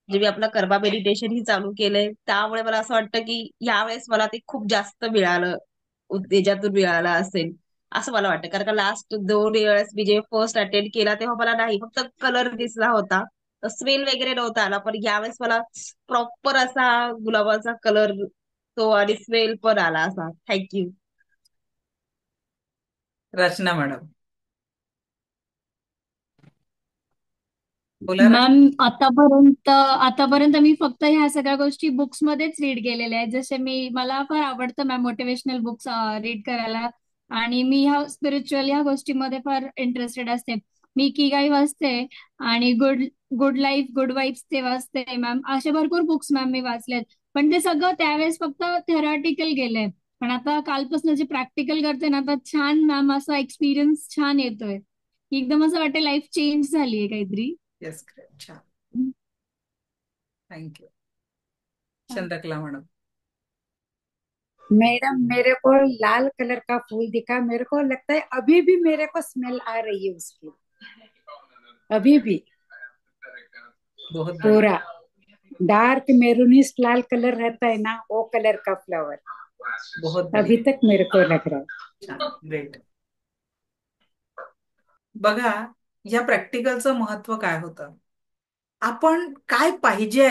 जे मी आपलं कर्मा मेडिटेशन ही चालू केलंय त्यामुळे मला असं वाटतं की यावेळेस मला ते खूप जास्त मिळालं, त्याच्यातून मिळालं असेल असं मला वाटतं. कारण का लास्ट 2 वेळेस मी जे फर्स्ट अटेंड केला तेव्हा मला नाही, फक्त कलर दिसला होता, स्मेल वगैरे नव्हता आला. पण यावेळेस मला प्रॉपर असा गुलाबाचा कलर तो आणि स्मेल पण आला असा. थँक्यू. रचना मॅडम बोला. मॅम, आतापर्यंत मी फक्त ह्या सगळ्या गोष्टी बुक्स मध्येच रीड केलेल्या आहेत. जसे मला फार आवडतं मॅम मोटिवेशनल बुक्स रीड करायला, आणि मी ह्या गोष्टीमध्ये फार इंटरेस्टेड असते. मी किगाई वाचते आणि good good life good vibes ते वाचते मॅम. असे भरपूर बुक्स मॅम मी वाचलेत. पण ते सगळं त्यावेळेस फक्त थेरॉटिकल गेलंय. पण आता कालपासून जे प्रॅक्टिकल करते ना, आता छान मॅम असा एक्सपिरियन्स छान येतोय. एकदम असं वाटतं लाईफ चेंज झालीये काहीतरी. येस, ग्रेट, छान, थँक्यू. चंद्रकला मैडम. मैडम मेरे को लाल कलर का फूल दिखा, मेरे को लगता है अभी भी मेरे को स्मेल आ रही है उसकी, अभी भी बहुत बढ़िया, पूरा डार्क मेरूनिश लाल कलर रहता है ना, वो कलर का फ्लावर बहुत अभी बढ़िया, तक मेरे को लग रहा है. छान, ग्रेट. बघा, या प्रॅक्टिकलचं महत्व काय होतं. आपण काय पाहिजे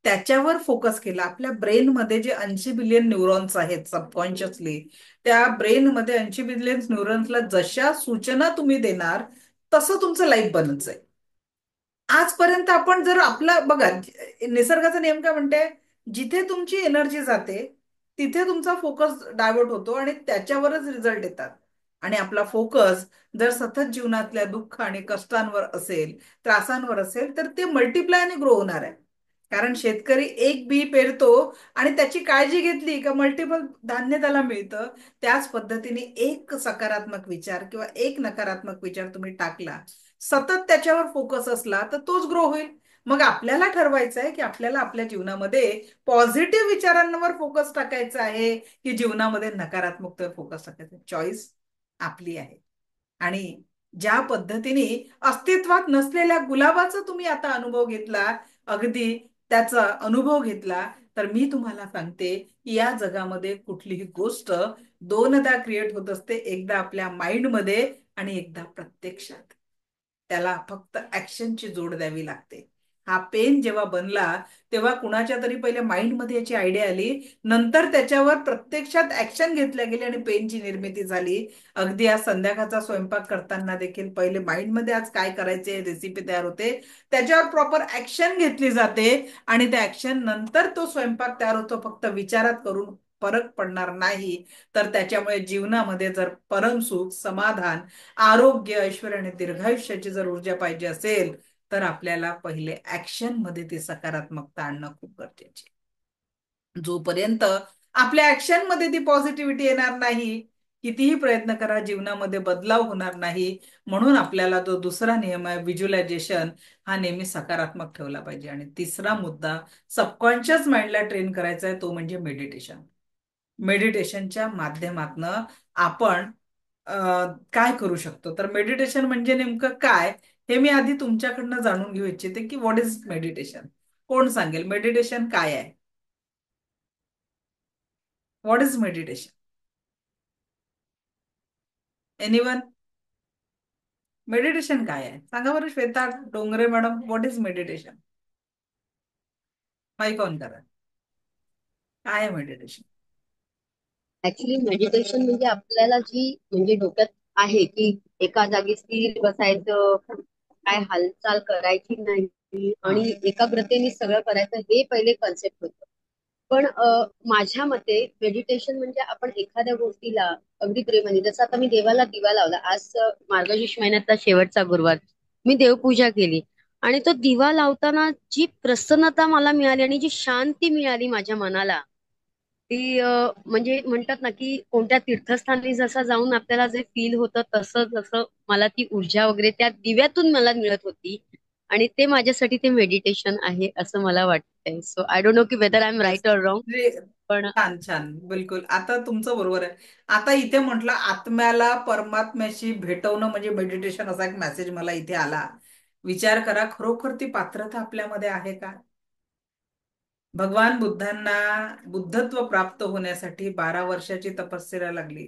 त्याच्यावर फोकस केला. आपल्या ब्रेनमध्ये जे 80 बिलियन न्यूरॉन्स आहेत सबकॉन्शियसली, त्या ब्रेनमध्ये 80 बिलियन न्यूरॉन्सला जशा सूचना तुम्ही देणार तसं तुमचं लाईफ बनत जाईल. आजपर्यंत आपण जर आपला बघा, निसर्गाचा नियम काय म्हणते, जिथे तुमची एनर्जी जाते तिथे तुमचा फोकस डायव्हर्ट होतो आणि त्याच्यावरच रिझल्ट येतात. आणि आपला फोकस जर सतत जीवनातल्या दुःख आणि कष्टांवर असेल, त्रासांवर असेल, तर ते मल्टिप्लाय आणि ग्रो होणार आहे. कारण शेतकरी एक बी पेरतो आणि त्याची काळजी घेतली का मल्टिपल धान्य त्याला मिळतं. त्याच पद्धतीने एक सकारात्मक विचार किंवा एक नकारात्मक विचार तुम्ही टाकला, सतत त्याच्यावर फोकस असला, तर तोच ग्रो होईल. मग आपल्याला ठरवायचं आहे की आपल्याला आपल्या जीवनामध्ये पॉझिटिव्ह विचारांवर फोकस टाकायचा आहे की जीवनामध्ये नकारात्मकतेवर फोकस टाकायचा. चॉईस आपली आहे. आणि ज्या पद्धतीने अस्तित्वात नसलेल्या गुलाबाचा तुम्ही आता अनुभव घेतला, अगदी त्याचा अनुभव घेतला, तर मी तुम्हाला सांगते की या जगामध्ये कुठलीही गोष्ट दोनदा क्रिएट होत असते, एकदा आपल्या माइंडमध्ये आणि एकदा प्रत्यक्षात. त्याला फक्त ऍक्शनची जोड द्यावी लागते. हा पेन जेव्हा बनला तेव्हा कुणाच्या तरी पहिले माइंडमध्ये याची आयडिया आली, नंतर त्याच्यावर प्रत्यक्षात ऍक्शन घेतल्या गेली आणि पेनची निर्मिती झाली. अगदी आज संध्याकाळचा स्वयंपाक करताना देखील पहिले माइंडमध्ये आज काय करायचे रेसिपी तयार होते, त्याच्यावर प्रॉपर ऍक्शन घेतली जाते आणि त्या ऍक्शन नंतर तो स्वयंपाक तयार होतो. फक्त विचारात करून फरक पडणार नाही. तर त्याच्यामुळे जीवनामध्ये जर परमसुख, समाधान, आरोग्य, ऐश्वर्य आणि दीर्घायुष्याची जर ऊर्जा पाहिजे असेल, तर आपल्याला पहिले ऍक्शन मध्ये ती सकारात्मकता आणणं खूप गरजेचे. जोपर्यंत आपल्या ऍक्शन मध्ये ती पॉझिटिव्हिटी येणार नाही, कितीही प्रयत्न करा, जीवनामध्ये बदलाव होणार नाही. म्हणून आपल्याला जो दुसरा नियम आहे व्हिज्युअलायझेशन, हा नेहमी सकारात्मक ठेवला पाहिजे. आणि तिसरा मुद्दा सबकॉन्शियस माइंडला ट्रेन करायचा आहे, तो म्हणजे मेडिटेशन. मेडिटेशनच्या माध्यमातनं आपण काय करू शकतो. तर मेडिटेशन म्हणजे नेमकं काय, हे मी आधी तुमच्याकडनं जाणून घेऊ इच्छिते की व्हॉट इज मेडिटेशन. कोण सांगेल मेडिटेशन काय आहे? What is meditation? Anyone? Meditation काय आहे सांगा बरं. Shweta Dongre madam, what is meditation? Mic on करा. काय आहे मेडिटेशन? ऍक्च्युली मेडिटेशन म्हणजे आपल्याला जी म्हणजे डोक्यात आहे की एका जागी स्थिर बसायचं, काय हालचाल करायची नाही हा, आणि एकाग्रतेने सगळं करायचं, हे पहिले कन्सेप्ट होतं. पण माझ्या मते मेडिटेशन म्हणजे आपण एखाद्या गोष्टीला अगदी प्रेमाने, जसं आता मी देवाला दिवा लावला, आज मार्गशीर्ष महिन्यातला शेवटचा गुरुवार, मी देवपूजा केली आणि तो दिवा लावताना जी प्रसन्नता मला मिळाली आणि जी शांती मिळाली माझ्या मनाला, ती म्हणजे म्हणतात ना की कोणत्या तीर्थस्थानी जसं जाऊन आपल्याला जे फील होतं तसं, जसं मला ती ऊर्जा वगैरे त्या दिव्यातून मला मिळत होती. आणि ते माझ्यासाठी ते मेडिटेशन आहे असं मला वाटतंय. सो आय डोंट नो की whether I am yes, right or wrong. पण छान छान, बिलकुल. आता तुमचं बरोबर आहे. आता इथे म्हटलं आत्म्याला परमात्म्याशी भेटवणं म्हणजे मेडिटेशन, असा एक मेसेज मला इथे आला. विचार करा, खरोखर ती पात्रता आपल्यामध्ये आहे का? भगवान बुद्धांना बुद्धत्व प्राप्त होण्यासाठी 12 वर्षाची तपश्चर्या लागली.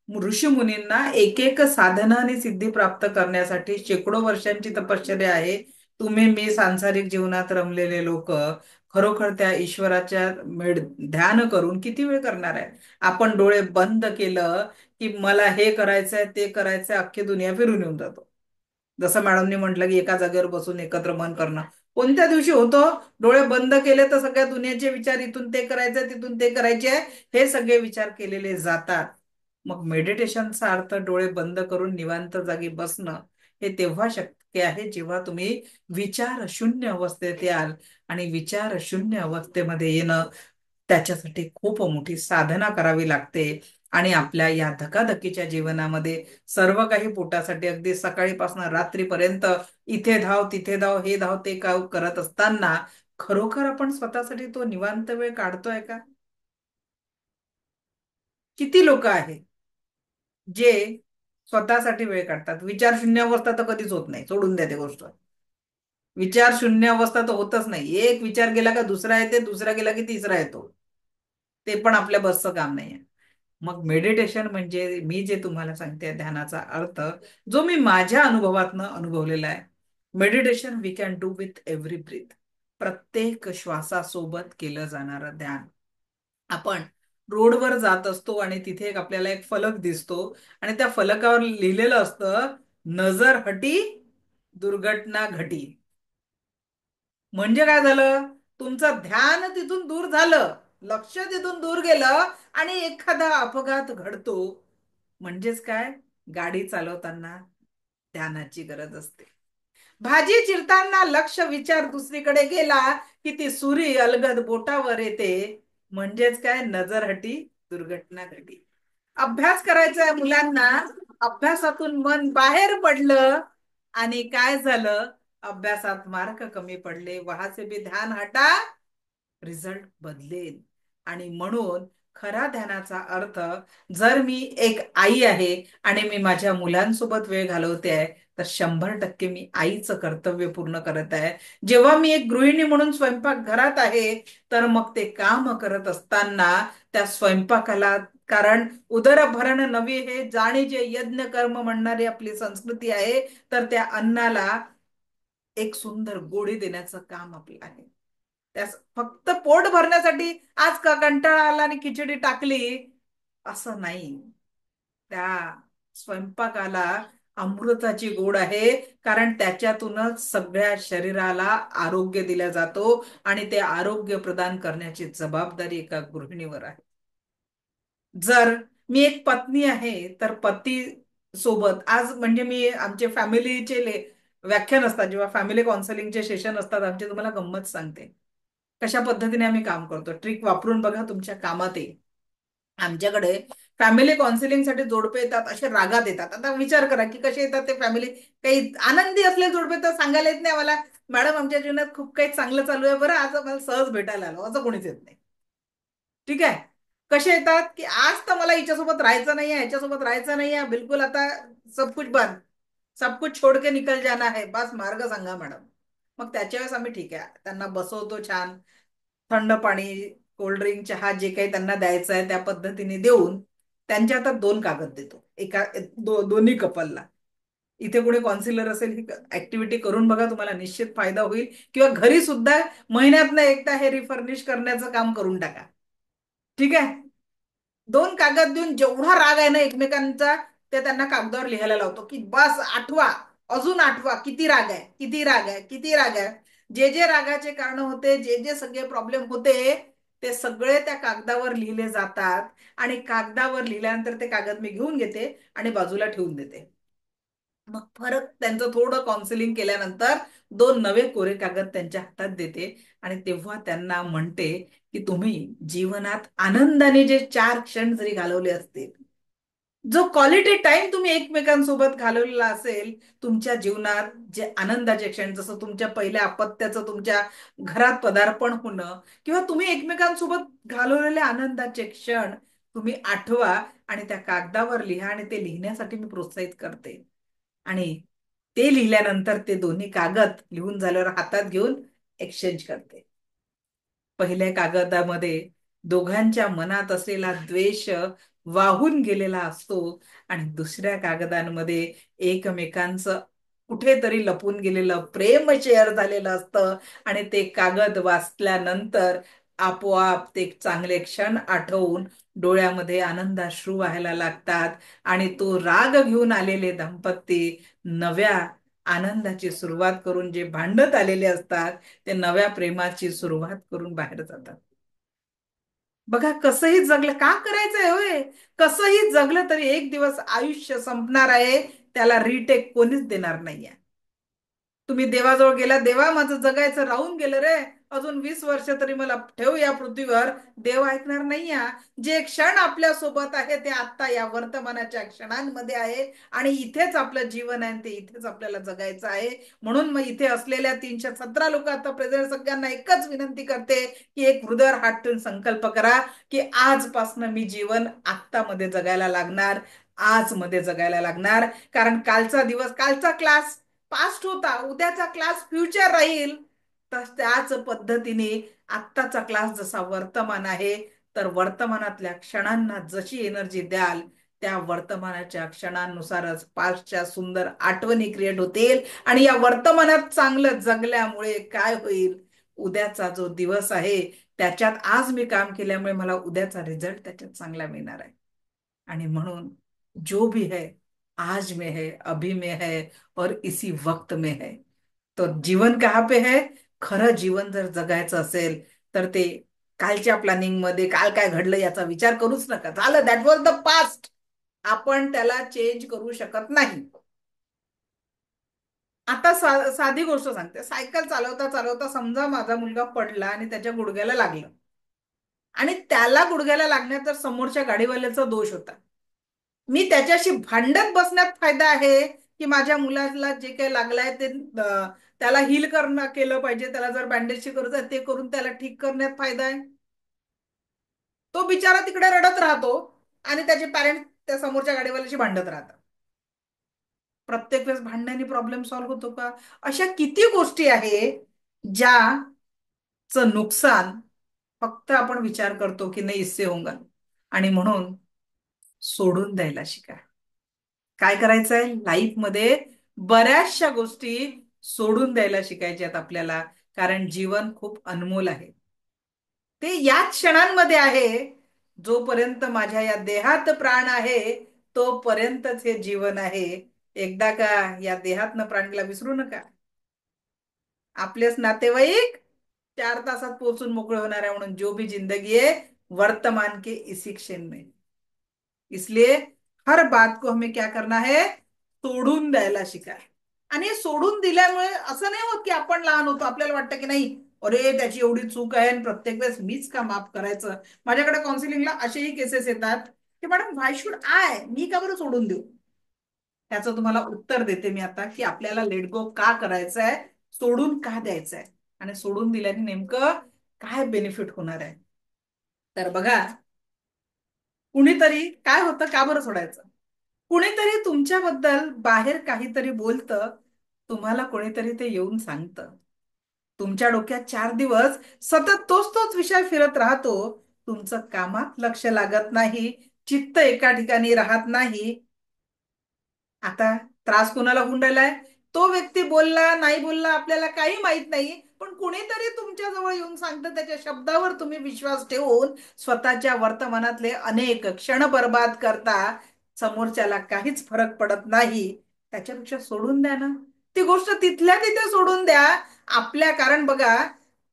ऋषी मुनींना एक एक साधना आणि सिद्धी प्राप्त करण्यासाठी शेकडो वर्षांची तपश्चर्या आहे. तुम्ही मी सांसारिक जीवनात रमलेले लोक खरोखर त्या ईश्वराच्या ध्यान करून किती वेळ करणार आहे? आपण डोळे बंद केलं की मला हे करायचंय ते करायचंय, अख्खी दुनिया फिरून येऊन जातो. जसं मॅडमनी म्हटलं की एका जागेवर बसून एकत्र मन करणं कोणत्या दिवशी होतं? डोळे बंद केले तर सगळ्या दुनियाचे विचार, इथून ते करायचंय तिथून ते करायचे, हे सगळे विचार केलेले जातात. मग मेडिटेशनचा अर्थ डोळे बंद करून निवांत जागी बसणं, हे तेव्हा शक्य ते आहे जेव्हा तुम्ही विचार शून्य अवस्थेत याल. आणि विचार शून्य अवस्थेमध्ये येणं, त्याच्यासाठी खूप मोठी साधना करावी लागते. आणि आपल्या या धकाधकीच्या जीवनामध्ये सर्व काही पोटासाठी अगदी सकाळीपासून रात्रीपर्यंत इथे धाव तिथे धाव हे धाव ते काय करत असताना खरोखर आपण स्वतःसाठी तो निवांत वेळ काढतोय का? किती लोक आहेत जे स्वतःसाठी वेळ काढतात? विचार शून्य अवस्था तर कधीच होत नाही, सोडून द्या ते गोष्ट. विचार शून्य अवस्था तर होतच नाही. एक विचार गेला का दुसरा येते, दुसरा गेला की तिसरा येतो. ते पण आपल्या बसचं काम नाहीये. मग मेडिटेशन म्हणजे मी जे तुम्हाला सांगते ध्यानाचा अर्थ, जो मी माझ्या अनुभवातनं अनुभवलेला आहे. Meditation we can do with every breath. प्रत्येक श्वासासोबत केलं जाणारं ध्यान. आपण रोडवर जात असतो आणि तिथे आपल्याला एक फलक दिसतो आणि त्या फलकावर लिहिलेलं असतं, नजर हटी दुर्घटना घटी. म्हणजे काय झालं? तुमचं ध्यान तिथून दूर झालं, लक्ष तिथून दूर गेलं आणि एखादा अपघात घडतो. म्हणजेच काय? गाडी चालवताना ध्यानाची गरज असते. भाजी चिरताना लक्ष विचार दुसरीकडे गेला की ती सुरी अलगद बोटावर येते. म्हणजेच काय? नजर हटी दुर्घटना घटी. अभ्यास करायचा आहे मुलांना, अभ्यासातून मन बाहेर पडलं आणि काय झालं? अभ्यासात मार्क कमी पडले. वहां से भी ध्यान हटा, रिझल्ट बदलेल. आणि म्हणून खरा ध्यानाचा अर्थ, जर मी एक आई आहे आणि मी माझ्या मुलांसोबत वेळ घालवते आहे, तर 100% मी आईचं कर्तव्य पूर्ण करत आहे. जेव्हा मी एक गृहिणी म्हणून स्वयंपाक घरात आहे, तर मग ते काम करत असताना त्या स्वयंपाकाला, कारण उदरभरण नवी हे जाणे जे यज्ञ कर्म म्हणणारी आपली संस्कृती आहे, तर त्या अन्नाला एक सुंदर गोडी देण्याचं काम आपलं आहे. त्यास फक्त पोट भरण्यासाठी आज का कंटाळा आला आणि खिचडी टाकली असं नाही. त्या स्वयंपाकाला अमृताची गोड आहे, कारण त्याच्यातूनच सगळ्या शरीराला आरोग्य दिला जातो आणि ते आरोग्य प्रदान करण्याची जबाबदारी एका गृहिणीवर आहे. जर मी एक पत्नी आहे, तर पती सोबत आज म्हणजे मी आमचे फॅमिलीचे व्याख्यान असतात, जेव्हा फॅमिली काउन्सिलिंगचे सेशन असतात आमचे, तुम्हाला गंमत सांगते कशा पद्धतीने आम्ही काम करतो. ट्रिक वापरून बघा, तुमच्या कामात येईल. आमच्याकडे फॅमिली काउन्सिलिंगसाठी जोडपे येतात, असे रागात येतात. आता विचार करा की कसे येतात ते फॅमिली. काही आनंदी असले जोडपे तर सांगायला येत नाही मला, मॅडम आमच्या जीवनात खूप काही चांगलं चालू आहे बरं, आज मला सहज भेटायला आलो, असं कोणीच येत नाही. ठीक आहे. कसे येतात की आज तर मला हिच्यासोबत राहायचं नाहीये, ह्याच्यासोबत राहायचं नाहीये, बिलकुल आता सब कुछ बंद, सब कुछ छोड़ के निकल जाना है, बस मार्ग सांगा मॅडम. मग त्याच्या वेळेस आम्ही ठीक आहे त्यांना बसवतो, छान थंड पाणी, कोल्ड्रिंक, चहा जे काही त्यांना द्यायचं आहे त्या पद्धतीने देऊन त्यांच्या हातात 2 कागद देतो, दोन्ही कपलला. इथे कोणी कॉन्सिलर असेल, ही ऍक्टिव्हिटी करून बघा, तुम्हाला निश्चित फायदा होईल. किंवा घरी सुद्धा महिन्यातनं एकदा हे रिफर्निश करण्याचं काम करून टाका. ठीक आहे. 2 कागद देऊन जेवढा राग आहे ना एकमेकांचा, ते त्यांना कागदावर लिहायला लावतो की बस आठवा, अजून आठवा, किती राग आहे, किती राग आहे, किती राग आहे. जे जे रागाचे कारण होते, जे जे सगळे प्रॉब्लेम होते, ते सगळे त्या कागदावर लिहिले जातात. आणि कागदावर लिहिल्यानंतर ते कागद मी घेऊन घेते आणि बाजूला ठेवून देते. मग फरक त्यांचं थोडं काउन्सिलिंग केल्यानंतर 2 नवे कोरे कागद त्यांच्या हातात देते आणि तेव्हा त्यांना म्हणते की तुम्ही जीवनात आनंदाने जे 4 क्षण जरी घालवले असतील, जो क्वालिटी टाइम तुम्ही एकमेकांसोबत घालवलेला असेल, तुमच्या जीवनात जे आनंदाचे क्षण, जसं तुमच्या पहिल्या अपत्याचं तुमच्या घरात पदार्पण होणं, किंवा तुम्ही एकमेकांसोबत घालवलेले आनंदाचे क्षण तुम्ही आठवा आणि त्या कागदावर लिहा. आणि ते लिहिण्यासाठी मी प्रोत्साहित करते. आणि ते लिहिल्यानंतर ते दोन्ही कागद लिहून झाल्यावर हातात घेऊन एक्सचेंज करते. पहिल्या कागदामध्ये दोघांच्या मनात असलेला द्वेष वाहून गेलेला असतो आणि दुसऱ्या कागदांमध्ये एकमेकांचं कुठेतरी लपून गेलेलं प्रेम शेअर झालेलं असतं. आणि ते कागद वाचल्यानंतर आपोआप ते चांगले क्षण आठवून डोळ्यामध्ये आनंदाश्रू व्हायला लागतात. आणि तो राग घेऊन आलेले दंपती नव्या आनंदाची सुरुवात करून, जे भांडत आलेले असतात ते नव्या प्रेमाची सुरुवात करून बाहेर जातात. बघा, कसंही जगलं, का करायचंय होय, कसंही जगलं तरी एक दिवस आयुष्य संपणार आहे, त्याला रिटेक कोणीच देणार नाहीये. तुम्ही देवाजवळ गेला, देवा माझं जगायचं राहून गेलं रे, अजून 20 वर्ष तरी मला ठेव या पृथ्वीवर. देव ऐकणार नाही. जे क्षण आपल्या सोबत आहे ते आता या वर्तमानाच्या क्षणांमध्ये आहे, आणि इथेच आपलं जीवन आहे, ते इथेच आपल्याला जगायचं आहे. म्हणून मग इथे असलेल्या 317 लोक आता प्रेझेंट सगळ्यांना एकच विनंती करते की एक हृदयावर हात ठेवून संकल्प करा की आजपासून मी जीवन आत्ता मध्ये जगायला लागणार, आज मध्ये जगायला लागणार. कारण कालचा दिवस, कालचा क्लास पास्ट होता, उद्याचा क्लास फ्युचर राहील. तर त्याच पद्धतीने आत्ताचा क्लास जसा वर्तमान आहे, तर वर्तमानातल्या क्षणांना जशी एनर्जी द्याल, त्या वर्तमानाच्या क्षणांनुसारच पास्टच्या सुंदर आठवणी क्रिएट होतील. आणि या वर्तमानात चांगलं जगल्यामुळे काय होईल, उद्याचा जो दिवस आहे त्याच्यात आज मी काम केल्यामुळे मला उद्याचा रिझल्ट त्याच्यात चांगला मिळणार आहे. आणि म्हणून जो भी है आज में है, अभी में है और इसी वक्त में है. तो जीवन कहाँ पे है. खरं जीवन जर जगायचं असेल तर ते कालच्या प्लॅनिंग मध्ये काल काय घडलं याचा विचार करूच नका. झालं, दॅट वॉज द पास्ट. आपण त्याला चेंज करू शकत नाही. आता साधी गोष्ट सांगते. सायकल चालवता चालवता समजा माझा मुलगा पडला आणि त्याच्या गुडघ्याला लागलं, आणि त्याला गुडघ्याला लागण्यात तर समोरच्या गाडीवाल्याचा दोष होता. मी त्याच्याशी भांडत बसण्यात फायदा आहे की माझ्या मुलाला जे काही लागलंय ते त्याला हील करणं केलं पाहिजे, त्याला जर बँडेजची गरज आहे ते करून त्याला ठीक करण्यात फायदा आहे. तो बिचारा तिकडे रडत राहतो आणि त्याचे पॅरेंट्स त्या समोरच्या गाडीवाल्याशी भांडत राहतात. प्रत्येक वेळेस भांडण्याने प्रॉब्लेम सॉल्व्ह होतो का. अशा किती गोष्टी आहे ज्याचं नुकसान फक्त आपण विचार करतो की नाही इससे होगा, आणि म्हणून सोडून द्यायला शिका. काय करायचंय लाईफ मध्ये, बऱ्याचशा गोष्टी सोडून द्यायला शिकायच्यात आपल्याला. कारण जीवन खूप अनमोल आहे, ते याच क्षणांमध्ये आहे. जोपर्यंत माझ्या या देहात प्राण आहे तोपर्यंतच हे जीवन आहे. एकदा का या देहातनं प्राणीला विसरू नका. आपलेच नातेवाईक 4 तासात पोहोचून मोकळे होणार आहे. म्हणून जो भी जिंदगी है वर्तमान के इसी क्षण में, इसलिए हर बात को हमें क्या करना है, सोडून द्यायला शिका. आणि सोडून दिल्यामुळे असं नाही होत की आपण लहान होतो, आपल्याला वाटतं की नाही अरे त्याची एवढी चूक आहे आणि प्रत्येक वेळेस मीच का माफ करायचं. माझ्याकडे काउन्सिलिंगला असेही केसेस येतात की मॅडम व्हाय शुड आय, मी का बरं सोडून देऊ. त्याचं तुम्हाला उत्तर देते मी आता की आपल्याला लेट गो का करायचं आहे, सोडून का द्यायचं आहे, आणि सोडून दिल्याने नेमकं काय बेनिफिट होणार आहे. तर बघा, कुणीतरी काय होतं, का बरं सोडायचं. कुणीतरी तुमच्याबद्दल बाहेर काहीतरी बोलतं, तुम्हाला कोणीतरी ते येऊन सांगतं. तुमच्या डोक्यात 4 दिवस सतत तोच तोच विषय फिरत राहतो. तुमचं कामात लक्ष लागत नाही, चित्त एका ठिकाणी राहत नाही. आता त्रास कोणाला होऊन राहिलाय, तो व्यक्ती बोलला नाही बोलला आपल्याला काही माहित नाही, पण कुणीतरी तुमच्या जवळ येऊन सांगतं, त्याच्या शब्दावर तुम्ही विश्वास ठेवून स्वतःच्या वर्तमानातले अनेक क्षण बर्बाद करता. समोरच्याला काहीच फरक पडत नाही. त्याच्यापेक्षा सोडून द्या ना, ती गोष्ट तिथल्या तिथे सोडून द्या. कारण बघा,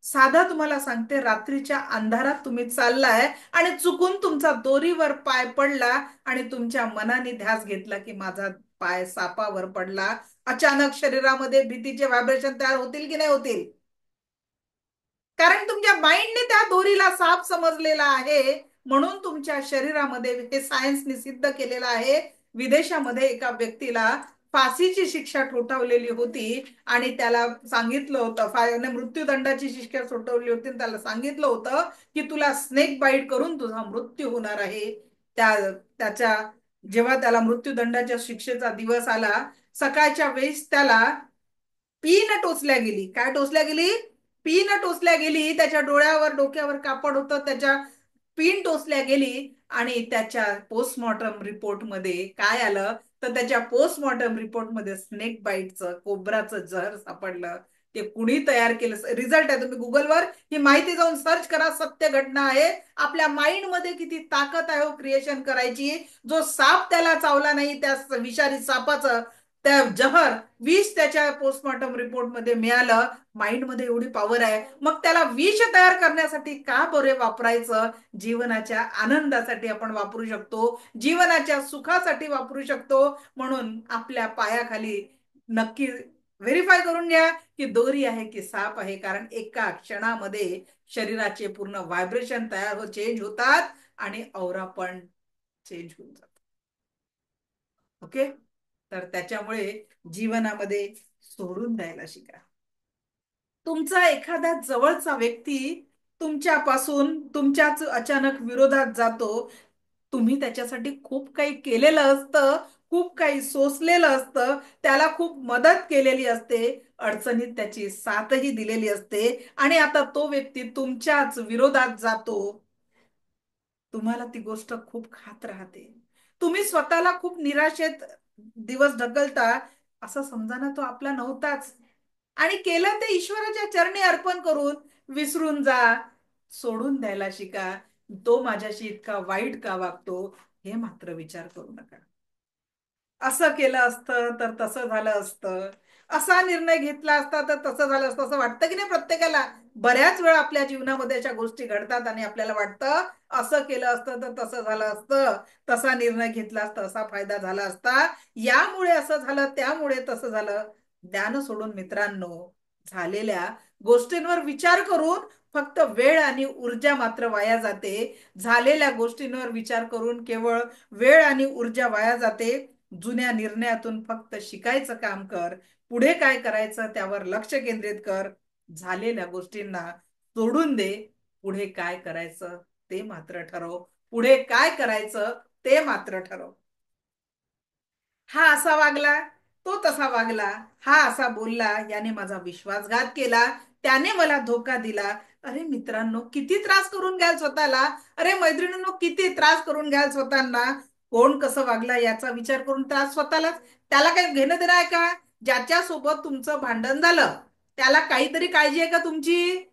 साधा तुम्हाला सांगते, रात्रीच्या अंधारात तुम्ही चाललाय आणि चुकून तुमचा दोरीवर पाय पडला आणि तुमच्या मनाने ध्यास घेतला की माझा पाय सापावर पडला. अचानक शरीरामध्ये भीतीचे व्हायब्रेशन तयार होतील की नाही होतील. कारण तुमच्या माइंडने त्या दोरीला साप समजलेला आहे. म्हणून तुमच्या शरीरामध्ये, हे सायन्सने सिद्ध केलेलं आहे, विदेशामध्ये एका व्यक्तीला फाशीची शिक्षा ठोठावलेली होती आणि त्याला सांगितलं होतं, मृत्यूदंडाची शिक्षा ठोठावली होती, त्याला सांगितलं होतं की तुला स्नेक बाईट करून तुझा मृत्यू होणार आहे. त्याच्या जेव्हा त्याला मृत्यूदंडाच्या शिक्षेचा दिवस आला, सकाळच्या वेळेस त्याला पीन टोचल्या गेली. काय टोचल्या गेली, पीन टोचल्या गेली. त्याच्या डोळ्यावर डोक्यावर कापड होतं, त्याच्या पीन टोचल्या गेली. आणि त्याच्या पोस्टमॉर्टम रिपोर्ट मध्ये काय आलं, तर त्याच्या पोस्टमॉर्टम रिपोर्ट मध्ये स्नेक बाईटचं, कोब्राचं जहर सापडलं. ते कुणी तयार केलं, रिझल्ट आहे, तुम्ही गुगलवर ही माहिती जाऊन सर्च करा, सत्य घटना आहे. आपल्या माइंड मध्ये किती ताकद आहे क्रिएशन करायची. जो साप त्याला चावला नाही, त्या विषारी सापाचं त्या जहर विष त्याच्या पोस्टमॉर्टम रिपोर्ट मध्ये मिळालं. माइंड मध्ये एवढी पॉवर आहे, मग त्याला विष तयार करण्यासाठी का बरे वापरायचं. जीवनाच्या आनंदासाठी आपण वापरू शकतो, जीवनाच्या सुखासाठी वापरू शकतो. म्हणून आपल्या पायाखाली नक्की व्हेरीफाय करून घ्या की दोरी आहे की साप आहे, कारण एका क्षणामध्ये शरीराचे पूर्ण व्हायब्रेशन तयार चेंज होतात आणि औरा पण चेंज होऊन जातो. ओके, तर त्याच्यामुळे जीवनामध्ये सोडून द्यायला शिका. तुमचा एखादा जवळचा व्यक्ती तुमच्यापासून तुमच्याच अचानक विरोधात जातो, तुम्ही त्याच्यासाठी खूप काही केलेलं असतं, खूप काही सोसलेलं असतं, त्याला खूप मदत केलेली असते, अडचणीत त्याची साथही दिलेली असते, आणि आता तो व्यक्ती तुमच्याच विरोधात जातो. तुम्हाला ती गोष्ट खूप खात राहते, तुम्ही स्वतःला खूप निराशेत दिवस ढकलता, असं समजा ना तो आपला नव्हताच, आणि केलं ते ईश्वराच्या चरणी अर्पण करून विसरून जा. सोडून द्यायला शिका. तो माझ्याशी इतका वाईट का वागतो हे मात्र विचार करू नका. असं केलं असतं तर तसं झालं असतं, असा निर्णय घेतला असता तर तसं झालं असतं, असं वाटतं की नाही प्रत्येकाला? बऱ्याच वेळा आपल्या जीवनामध्ये अशा गोष्टी घडतात आणि आपल्याला वाटतं असं केलं असतं तर तसं झालं असतं, तसा निर्णय घेतला असता असा फायदा झाला असता, यामुळे असं झालं, त्यामुळे तसं झालं. ज्ञान सोडून मित्रांनो, झालेल्या गोष्टींवर विचार करून फक्त वेळ आणि ऊर्जा मात्र वाया जाते. झालेल्या गोष्टींवर विचार करून केवळ वेळ आणि ऊर्जा वाया जाते. जुन्या निर्णयातून फक्त शिकायचं काम कर. पुढे काय करायचं त्यावर लक्ष केंद्रित कर. झालेल्या गोष्टींना सोडून दे. पुढे काय करायचं ते मात्र ठरव. पुढे काय करायचं ते मात्र ठरव. हा असा वागला, तो तसा वागला, हा असा बोलला, याने माझा विश्वासघात केला, त्याने मला धोका दिला. अरे मित्रांनो, किती त्रास करून घ्याल स्वतःला? अरे मैत्रिणींनो, किती त्रास करून घ्याल स्वतःना? कोण कसं वागला याचा विचार करून त्रास स्वतःलाच. त्याला काही घेणं देणं आहे का? ज्याच्यासोबत तुमचं भांडण झालं त्याला काहीतरी काळजी आहे का तुमची?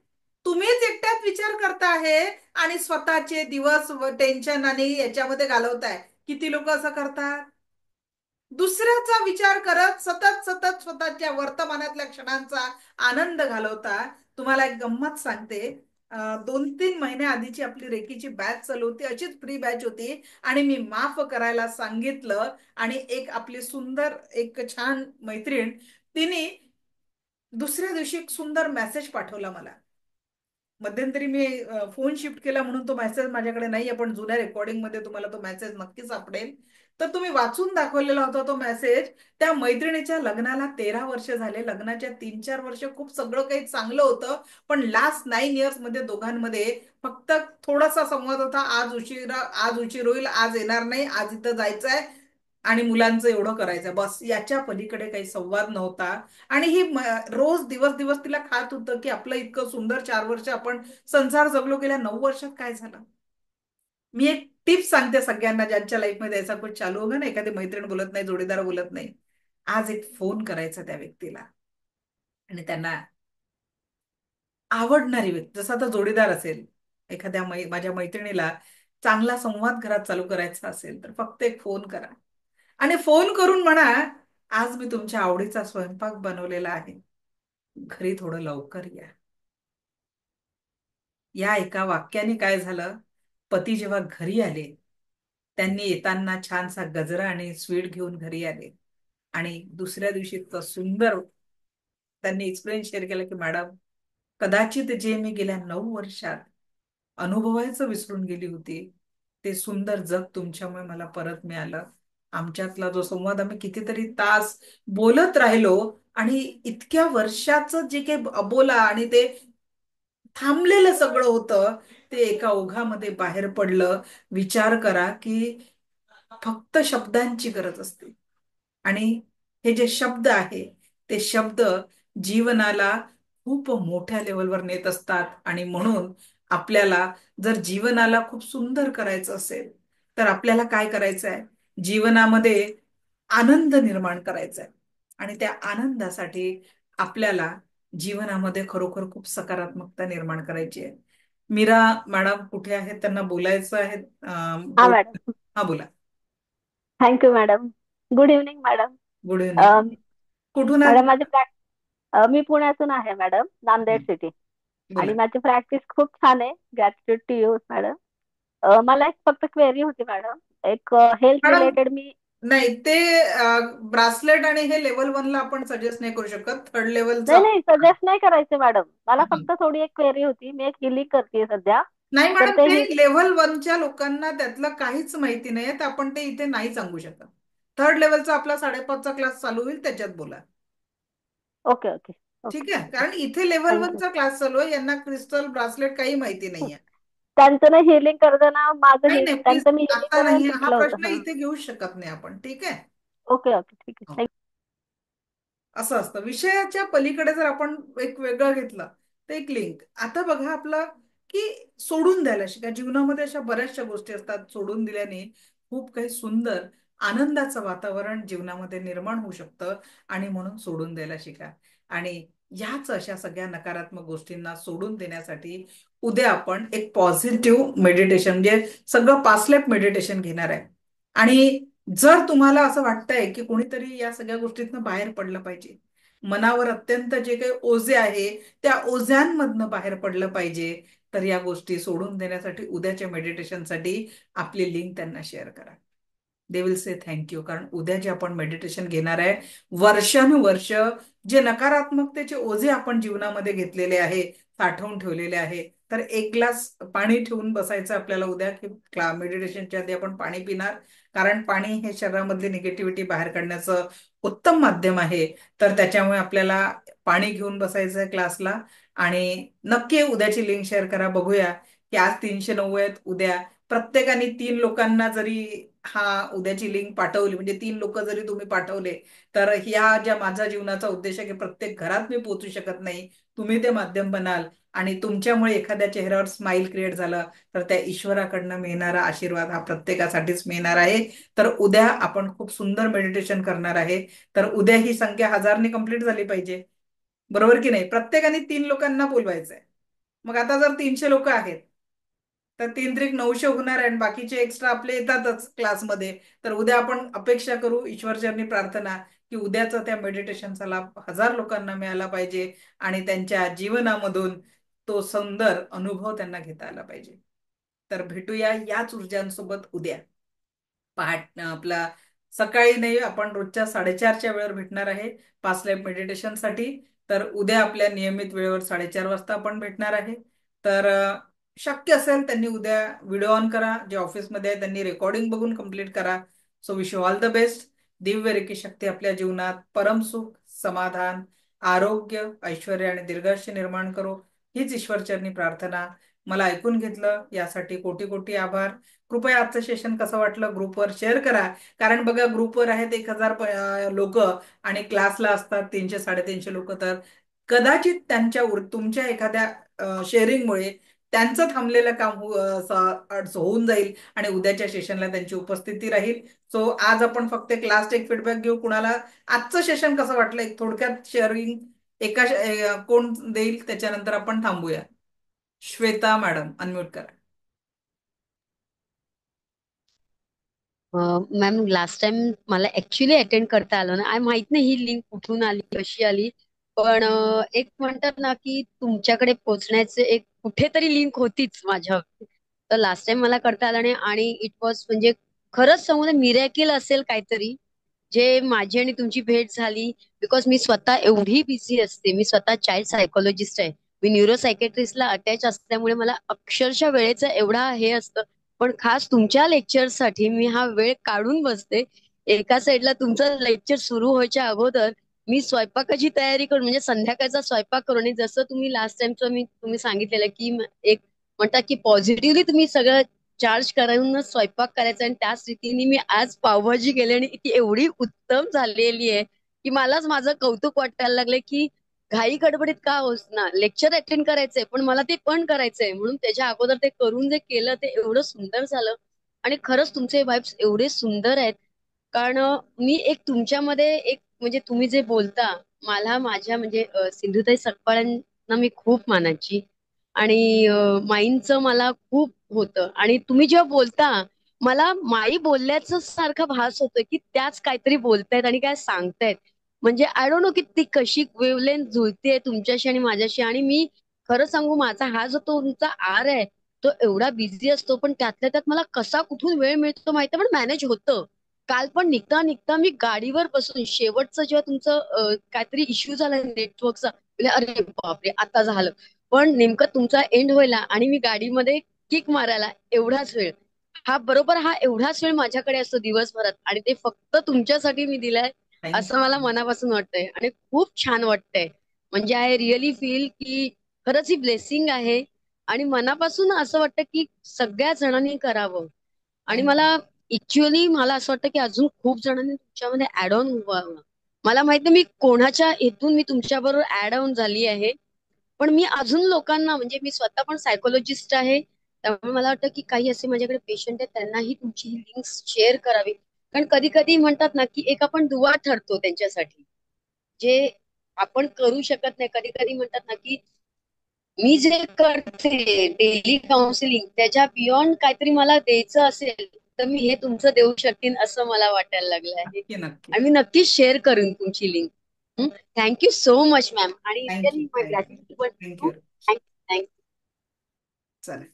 तुम्हीच एकट्यात विचार करताय आणि स्वतःचे दिवस टेन्शन आणि याच्यामध्ये घालवताय. किती लोक असं करतात? दुसऱ्याचा विचार करत सतत सतत स्वतःच्या वर्तमानातल्या क्षणांचा आनंद घालवता. तुम्हाला एक गंमत सांगते. 2-3 महिने आधीची आपली रेकीची बॅच चालू होती, अशीच फ्री बॅच होती, आणि मी माफ करायला सांगितलं, आणि एक आपली सुंदर एक छान मैत्रीण, तिने दुसऱ्या दिवशी एक सुंदर मेसेज पाठवला मला. मध्यंतरी मी फोन शिफ्ट केला म्हणून तो मेसेज माझ्याकडे नाहीये, पण जुन्या रेकॉर्डिंग मध्ये तुम्हाला तो मेसेज नक्की सापडेल. तर तुम्ही वाचून दाखवलेला होता तो मेसेज. त्या मैत्रिणीच्या लग्नाला 13 वर्ष झाले, लग्नाच्या 3-4 वर्ष खूप सगळं काही चांगलं होतं, पण लास्ट 9 इयर्स मध्ये दोघांमध्ये फक्त थोडासा संवाद होता. आज उशीर होईल, आज येणार नाही, आज इथं जायचंय आणि मुलांचं एवढं करायचं, बस. याच्या पलीकडे काही संवाद नव्हता. आणि ही रोज दिवस दिवस तिला खात होतं की आपलं इतकं सुंदर 4 वर्ष आपण संसार जगलो, गेल्या 9 वर्षात काय झालं. मी एक टिप्स सांगते सगळ्यांना ज्यांच्या लाईफमध्ये ऐसा कुछ चालू होगा ना, एखादी मैत्रीण बोलत नाही, जोडीदार बोलत नाही, आज एक फोन करायचा त्या व्यक्तीला, आणि त्यांना आवडणारी व्यक्ती, जसं आता जोडीदार असेल, एखाद्या माझ्या मैत्रिणीला चांगला संवाद घरात चालू करायचा असेल तर फक्त एक फोन करा, आणि फोन करून म्हणा, आज मी तुमच्या आवडीचा स्वयंपाक बनवलेला आहे, घरी थोडं लवकर या. या एका वाक्याने काय झालं, पती जेव्हा घरी आले, त्यांनी येताना छानसा गजरा आणि स्वीट घेऊन घरी आले, आणि दुसऱ्या दिवशी इतकं सुंदर त्यांनी एक्सपिरियन्स शेअर केला की मॅडम, कदाचित जे मी गेल्या 9 वर्षात अनुभवायचं विसरून गेली होती, ते सुंदर जग तुमच्यामुळे मला परत मिळालं. आमच्यातला जो संवाद, आम्ही कितीतरी तास बोलत राहिलो, आणि इतक्या वर्षाचं जे काही अबोला आणि ते थांबलेलं सगळं होतं, ते एका ओघामध्ये बाहेर पडलं. विचार करा की फक्त शब्दांची गरज असते, आणि हे जे शब्द आहे ते शब्द जीवनाला खूप मोठ्या लेवलवर नेत असतात. आणि म्हणून आपल्याला जर जीवनाला खूप सुंदर करायचं असेल तर आपल्याला काय करायचं आहे, जीवनामध्ये आनंद निर्माण करायचा आहे, आणि त्या आनंदासाठी आपल्याला जीवनामध्ये खरोखर खूप सकारात्मकता निर्माण करायची आहे. मीरा मॅडम कुठे आहेत, त्यांना बोलायचं आहे. हा मॅडम. हा बोला. Thank you madam. Good evening madam. Good evening. कुठून आहात मॅडम मॅडम? मी पुण्यातून आहे मॅडम, नांदेड सिटी. बोला. आणि माझी प्रॅक्टिस खूप छान आहे. Gratitude to you madam. मला एक फक्त क्वेरी होती मॅडम. एक हेल्थ मॅडम रिलेटेड मी नाही ते ब्रासलेट आणि हे लेवल 1 ला आपण सजेस्ट नाही करू शकत. थर्ड नाही लेवलचं नाही सजेस्ट नाही करायचे मॅडम, मला फक्त थोडी एक क्वेरी होती. मी एक हिलिंग करते सध्या. नाही तर मॅडम, ते ते लेव्हल 1च्या लोकांना त्यातलं काहीच माहिती नाहीये, तर आपण ते इथे नाही सांगू शकत. थर्ड लेवलचा आपला 5:30चा क्लास चालू होईल, त्याच्यात बोला. ओके ओके ठीक ओके आहे, ओके. कारण इथे लेव्हल थँक्यू. वनचा क्लास चालू आहे, यांना क्रिस्टल ब्रासलेट काही माहिती नाहीये. त्यांचं ना हिलिंग करताना माझं नाही नाही, प्लीज त्यांचं मी हिलिंग आता करून नाही, हा शिकलं होतं. प्रश्न हा. इथे घेऊ शकत नाही आपण. ठीक आहे. ओके ओके ठीक आहे. हो. असं असतं, विषयाच्या पलीकडे जर आपण एक वेगळं घेतलं तर एक लिंक. आता बघा आपलं की सोडून द्यायला शिका. जीवनामध्ये अशा बऱ्याचशा गोष्टी असतात, सोडून दिल्याने खूप काही सुंदर आनंदाचं वातावरण जीवनामध्ये निर्माण होऊ शकतं. आणि म्हणून सोडून द्यायला शिका. आणि ह्याच अशा सगळ्या नकारात्मक गोष्टींना सोडून देण्यासाठी उद्या आपण एक पॉझिटिव्ह मेडिटेशन, म्हणजे सगळं पासलेप मेडिटेशन घेणार आहे. आणि जर तुम्हाला असं वाटतंय की कोणीतरी या सगळ्या गोष्टीतनं बाहेर पडलं पाहिजे, मनावर अत्यंत जे काही ओझे आहे त्या ओझ्यांमधनं बाहेर पडलं पाहिजे, तर या गोष्टी सोडून देण्यासाठी उद्याच्या मेडिटेशनसाठी आपली लिंक त्यांना शेअर करा. They will say thank you. कारण उद्या जे आपण मेडिटेशन घेणार आहे, वर्षानुवर्ष जे नकारात्मकतेचे ओझे आपण जीवनामध्ये घेतलेले आहे, साठवून ठेवलेले आहे, तर एक ग्लास पाणी ठेवून बसायचं आपल्याला उद्या, की मेडिटेशनच्या आधी आपण पाणी पिणार. कारण पाणी हे शरीरामधली निगेटिव्हिटी बाहेर काढण्याचं उत्तम माध्यम आहे. तर त्याच्यामुळे आपल्याला पाणी घेऊन बसायचं आहे क्लासला. आणि नक्की उद्याची लिंक शेअर करा. बघूया की आज 309 आहेत, उद्या प्रत्येकाने 3 लोकांना जरी हा उद्याची लिंक पाठवली, म्हणजे 3 लोक जरी तुम्ही पाठवले, तर ह्या ज्या माझा जीवनाचा उद्देश आहे की प्रत्येक घरात मी पोहोचू शकत नाही, तुम्ही ते माध्यम बनाल. आणि तुमच्यामुळे एखाद्या चेहऱ्यावर स्माइल क्रिएट झालं, तर त्या ईश्वराकडनं मिळणारा आशीर्वाद हा प्रत्येकासाठीच मिळणार आहे. तर उद्या आपण खूप सुंदर मेडिटेशन करणार आहे. तर उद्या ही संख्या 1000ने कंप्लीट झाली पाहिजे, बरोबर की नाही? प्रत्येकाने 3 लोकांना बोलवायचंय. मग आता जर 300 लोक आहेत, तर 3 त्रिक 900 होणार आहे, आणि बाकीचे एक्स्ट्रा आपले येतातच क्लासमध्ये. तर उद्या आपण अपेक्षा करू, ईश्वरचरणी प्रार्थना, की उद्याचा त्या मेडिटेशनचा लाभ 1000 लोकांना मिळाला पाहिजे. आणि त्यांच्या जीवनामधून तो सुंदर अनुभव त्यांना घेता आला पाहिजे. तर भेटूया याच ऊर्जांसोबत उद्या आपला सकाळी नाही, आपण रोजच्या 4:30च्या वेळेवर भेटणार आहे पाच लाईफ मेडिटेशनसाठी. तर उद्या आपल्या नियमित वेळेवर 4:30 वाजता आपण भेटणार आहे. तर शक्य असेल त्यांनी उद्या व्हिडिओ ऑन करा, जे ऑफिसमध्ये आहे त्यांनी रेकॉर्डिंग बघून कंप्लीट करा. So wish you all the best. Divya recce शक्ती आपल्या जीवनात परमसुख, समाधान, आरोग्य, ऐश्वर आणि दीर्घायुष्य निर्माण करो, हीच ईश्वरचरणी प्रार्थना. मला ऐकून घेतलं यासाठी कोटी कोटी आभार. कृपया आजचं सेशन कसं वाटलं ग्रुपवर शेअर करा. कारण बघा, ग्रुपवर आहेत 1000 लोक, आणि क्लासला असतात 300-350 लोक. तर कदाचित तुमच्या एखाद्या शेअरिंगमुळे त्यांचं थांबलेलं काम होऊन जाईल, आणि उद्याच्या सेशनला त्यांची उपस्थिती राहील. सो आज आपण फक्त एक लास्ट एक फीडबॅक घेऊ. कुणाला आजचं सेशन कसं वाटलं एक थोडक्यात शेअरिंग कोण देईल, त्याच्यानंतर आपण थांबूया. श्वेता मॅडम, अनम्यूट करा. मॅम, लास्ट टाइम मला ऍक्च्युली अटेंड करता आलं ना. माहित नाही ही लिंक कुठून आली, कशी आली. पण एक म्हणतात ना की तुमच्याकडे पोहोचण्याचे एक कुठेतरी लिंक होतीच माझ्या. तर लास्ट टाइम मला करता आलं नाही, आणि इट वॉज म्हणजे खरंच सांगू मिरॅकल असेल काहीतरी जे माझी आणि तुमची भेट झाली. बिकॉज मी स्वतः एवढी बिझी असते. मी स्वतः चाइल्ड सायकोलॉजिस्ट आहे. मी न्यूरोसायकेट्रिस्टला अटॅच असल्यामुळे मला अक्षरशः वेळेचं एवढा हे असतं. पण खास तुमच्या लेक्चरसाठी मी हा वेळ काढून बसते. एका साईडला तुमचं लेक्चर सुरू व्हायच्या अगोदर मी स्वयंपाकाची तयारी करून, म्हणजे संध्याकाळचा स्वयंपाक करून, आणि जसं तुम्ही लास्ट टाइमचं तुम्ही सांगितलेलं की एक म्हणतात की पॉझिटिव्हली तुम्ही सगळं चार्ज करूनच स्वयंपाक करायचा, आणि त्याच रीतीने मी आज पावभाजी केली आणि ती एवढी उत्तम झालेली आहे की मलाच माझं कौतुक वाटायला लागले की घाई गडबडीत का होस ना, लेक्चर अटेंड करायचंय पण मला ते पण करायचंय, म्हणून त्याच्या अगोदर ते करून जे केलं ते एवढं सुंदर झालं. आणि खरंच तुमचे वाइब्स एवढे सुंदर आहेत. कारण मी एक तुमच्यामध्ये एक म्हणजे तुम्ही जे बोलता, मला माझ्या म्हणजे सिंधुताई सकपाळांना मी खूप मानायची. आणि माईंचं मला खूप होतं, आणि तुम्ही जेव्हा बोलता मला माई बोलल्याच सारखा भास होतोय की त्याच काहीतरी बोलतायत आणि काय सांगतायत. म्हणजे आय डोंट नो की ती कशी वेवलेंथ जुळतीये तुमच्याशी आणि माझ्याशी. आणि मी खरं सांगू, माझा हा जो तुमचा आर आहे तो एवढा बिझी असतो, पण त्यातल्या त्यात मला कसा कुठून वेळ मिळतो माहिती, पण मॅनेज होतं. काल पण निघता निघता मी गाडीवर बसून शेवटचं जेव्हा तुमचं काहीतरी इश्यू झाला नेटवर्कचा, अरे बापरे आता झालं. पण नेमकं तुमचा एंड व्हायला आणि मी गाडीमध्ये किक मारायला एवढाच वेळ, हा एवढाच वेळ माझ्याकडे असतो दिवसभरात, आणि ते फक्त तुमच्यासाठी मी दिलाय असं मला मनापासून वाटतंय आणि खूप छान वाटतंय. म्हणजे आय रिअली फील की खरंच ही ब्लेसिंग आहे. आणि मनापासून असं वाटतं की सगळ्या जणांनी करावं. आणि मला असं वाटतं की अजून खूप जणांनी तुमच्यामध्ये ऍड ऑन व्हावं. मला माहित नाही मी कोणाच्या हेतून मी तुमच्याबरोबर ऍड ऑन झाली आहे, पण मी अजून लोकांना, म्हणजे मी स्वतः पण सायकोलॉजिस्ट आहे, त्यामुळे मला वाटतं की काही असे माझ्याकडे पेशंट आहेत त्यांनाही तुमची ही लिंक शेअर करावी. कारण कधी कधी म्हणतात ना की एक आपण दुवा ठरतो त्यांच्यासाठी, जे आपण करू शकत नाही. कधी कधी म्हणतात ना की मी जे करते डेली काउन्सिलिंग त्याच्या बियॉन्ड काहीतरी मला द्यायचं असेल तर मी हे तुमचं देऊ शकेन असं मला वाटायला लागलं आहे. नक्की नक्की. आणि मी नक्कीच शेअर करेन तुमची link. Thank you so much ma'am. आणि थँक्यू रिअली माय थँक्यू थँक्यू. थँक्यू. चालेल.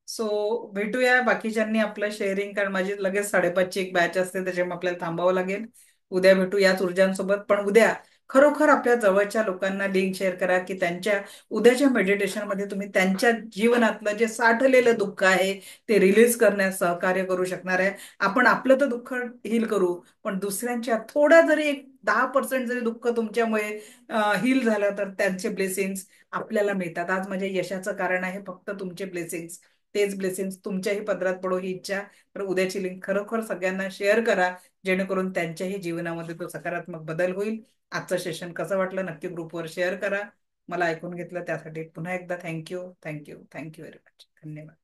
सो भेटूया बाकीच्यांनी आपलं शेअरिंग, कारण माझी लगेच 5:30ची एक बॅच असते, त्याच्यामुळे आपल्याला थांबावं लागेल. उद्या भेटू याच ऊर्जांसोबत. पण उद्या खरोखर आपल्या जवळच्या लोकांना लिंक शेअर करा की त्यांच्या उद्याच्या मेडिटेशन मध्ये तुम्ही त्यांच्या जीवनातलं जे साठलेलं दुःख आहे ते रिलीज करण्यास सहकार्य करू शकणार आहे. आपण आपलं तर दुःख हील करू, पण दुसऱ्यांच्या थोडा जरी एक 10% जरी दुःख तुमच्यामुळे हील झालं तर त्यांचे ब्लेसिंग्स आपल्याला मिळतात. आज माझ्या यशाचं कारण आहे फक्त तुमचे ब्लेसिंग्स. तेच ब्लेसिंग्स तुमच्याही पदरात पडो ही इच्छा. तर उद्याची लिंक खरोखर सगळ्यांना शेअर करा, जेणेकरून त्यांच्याही जीवनामध्ये तो सकारात्मक बदल होईल. आजचं सेशन कसं वाटलं नक्की ग्रुपवर शेअर करा. मला ऐकून घेतलं त्यासाठी पुन्हा एकदा thank you thank you thank you very much. धन्यवाद.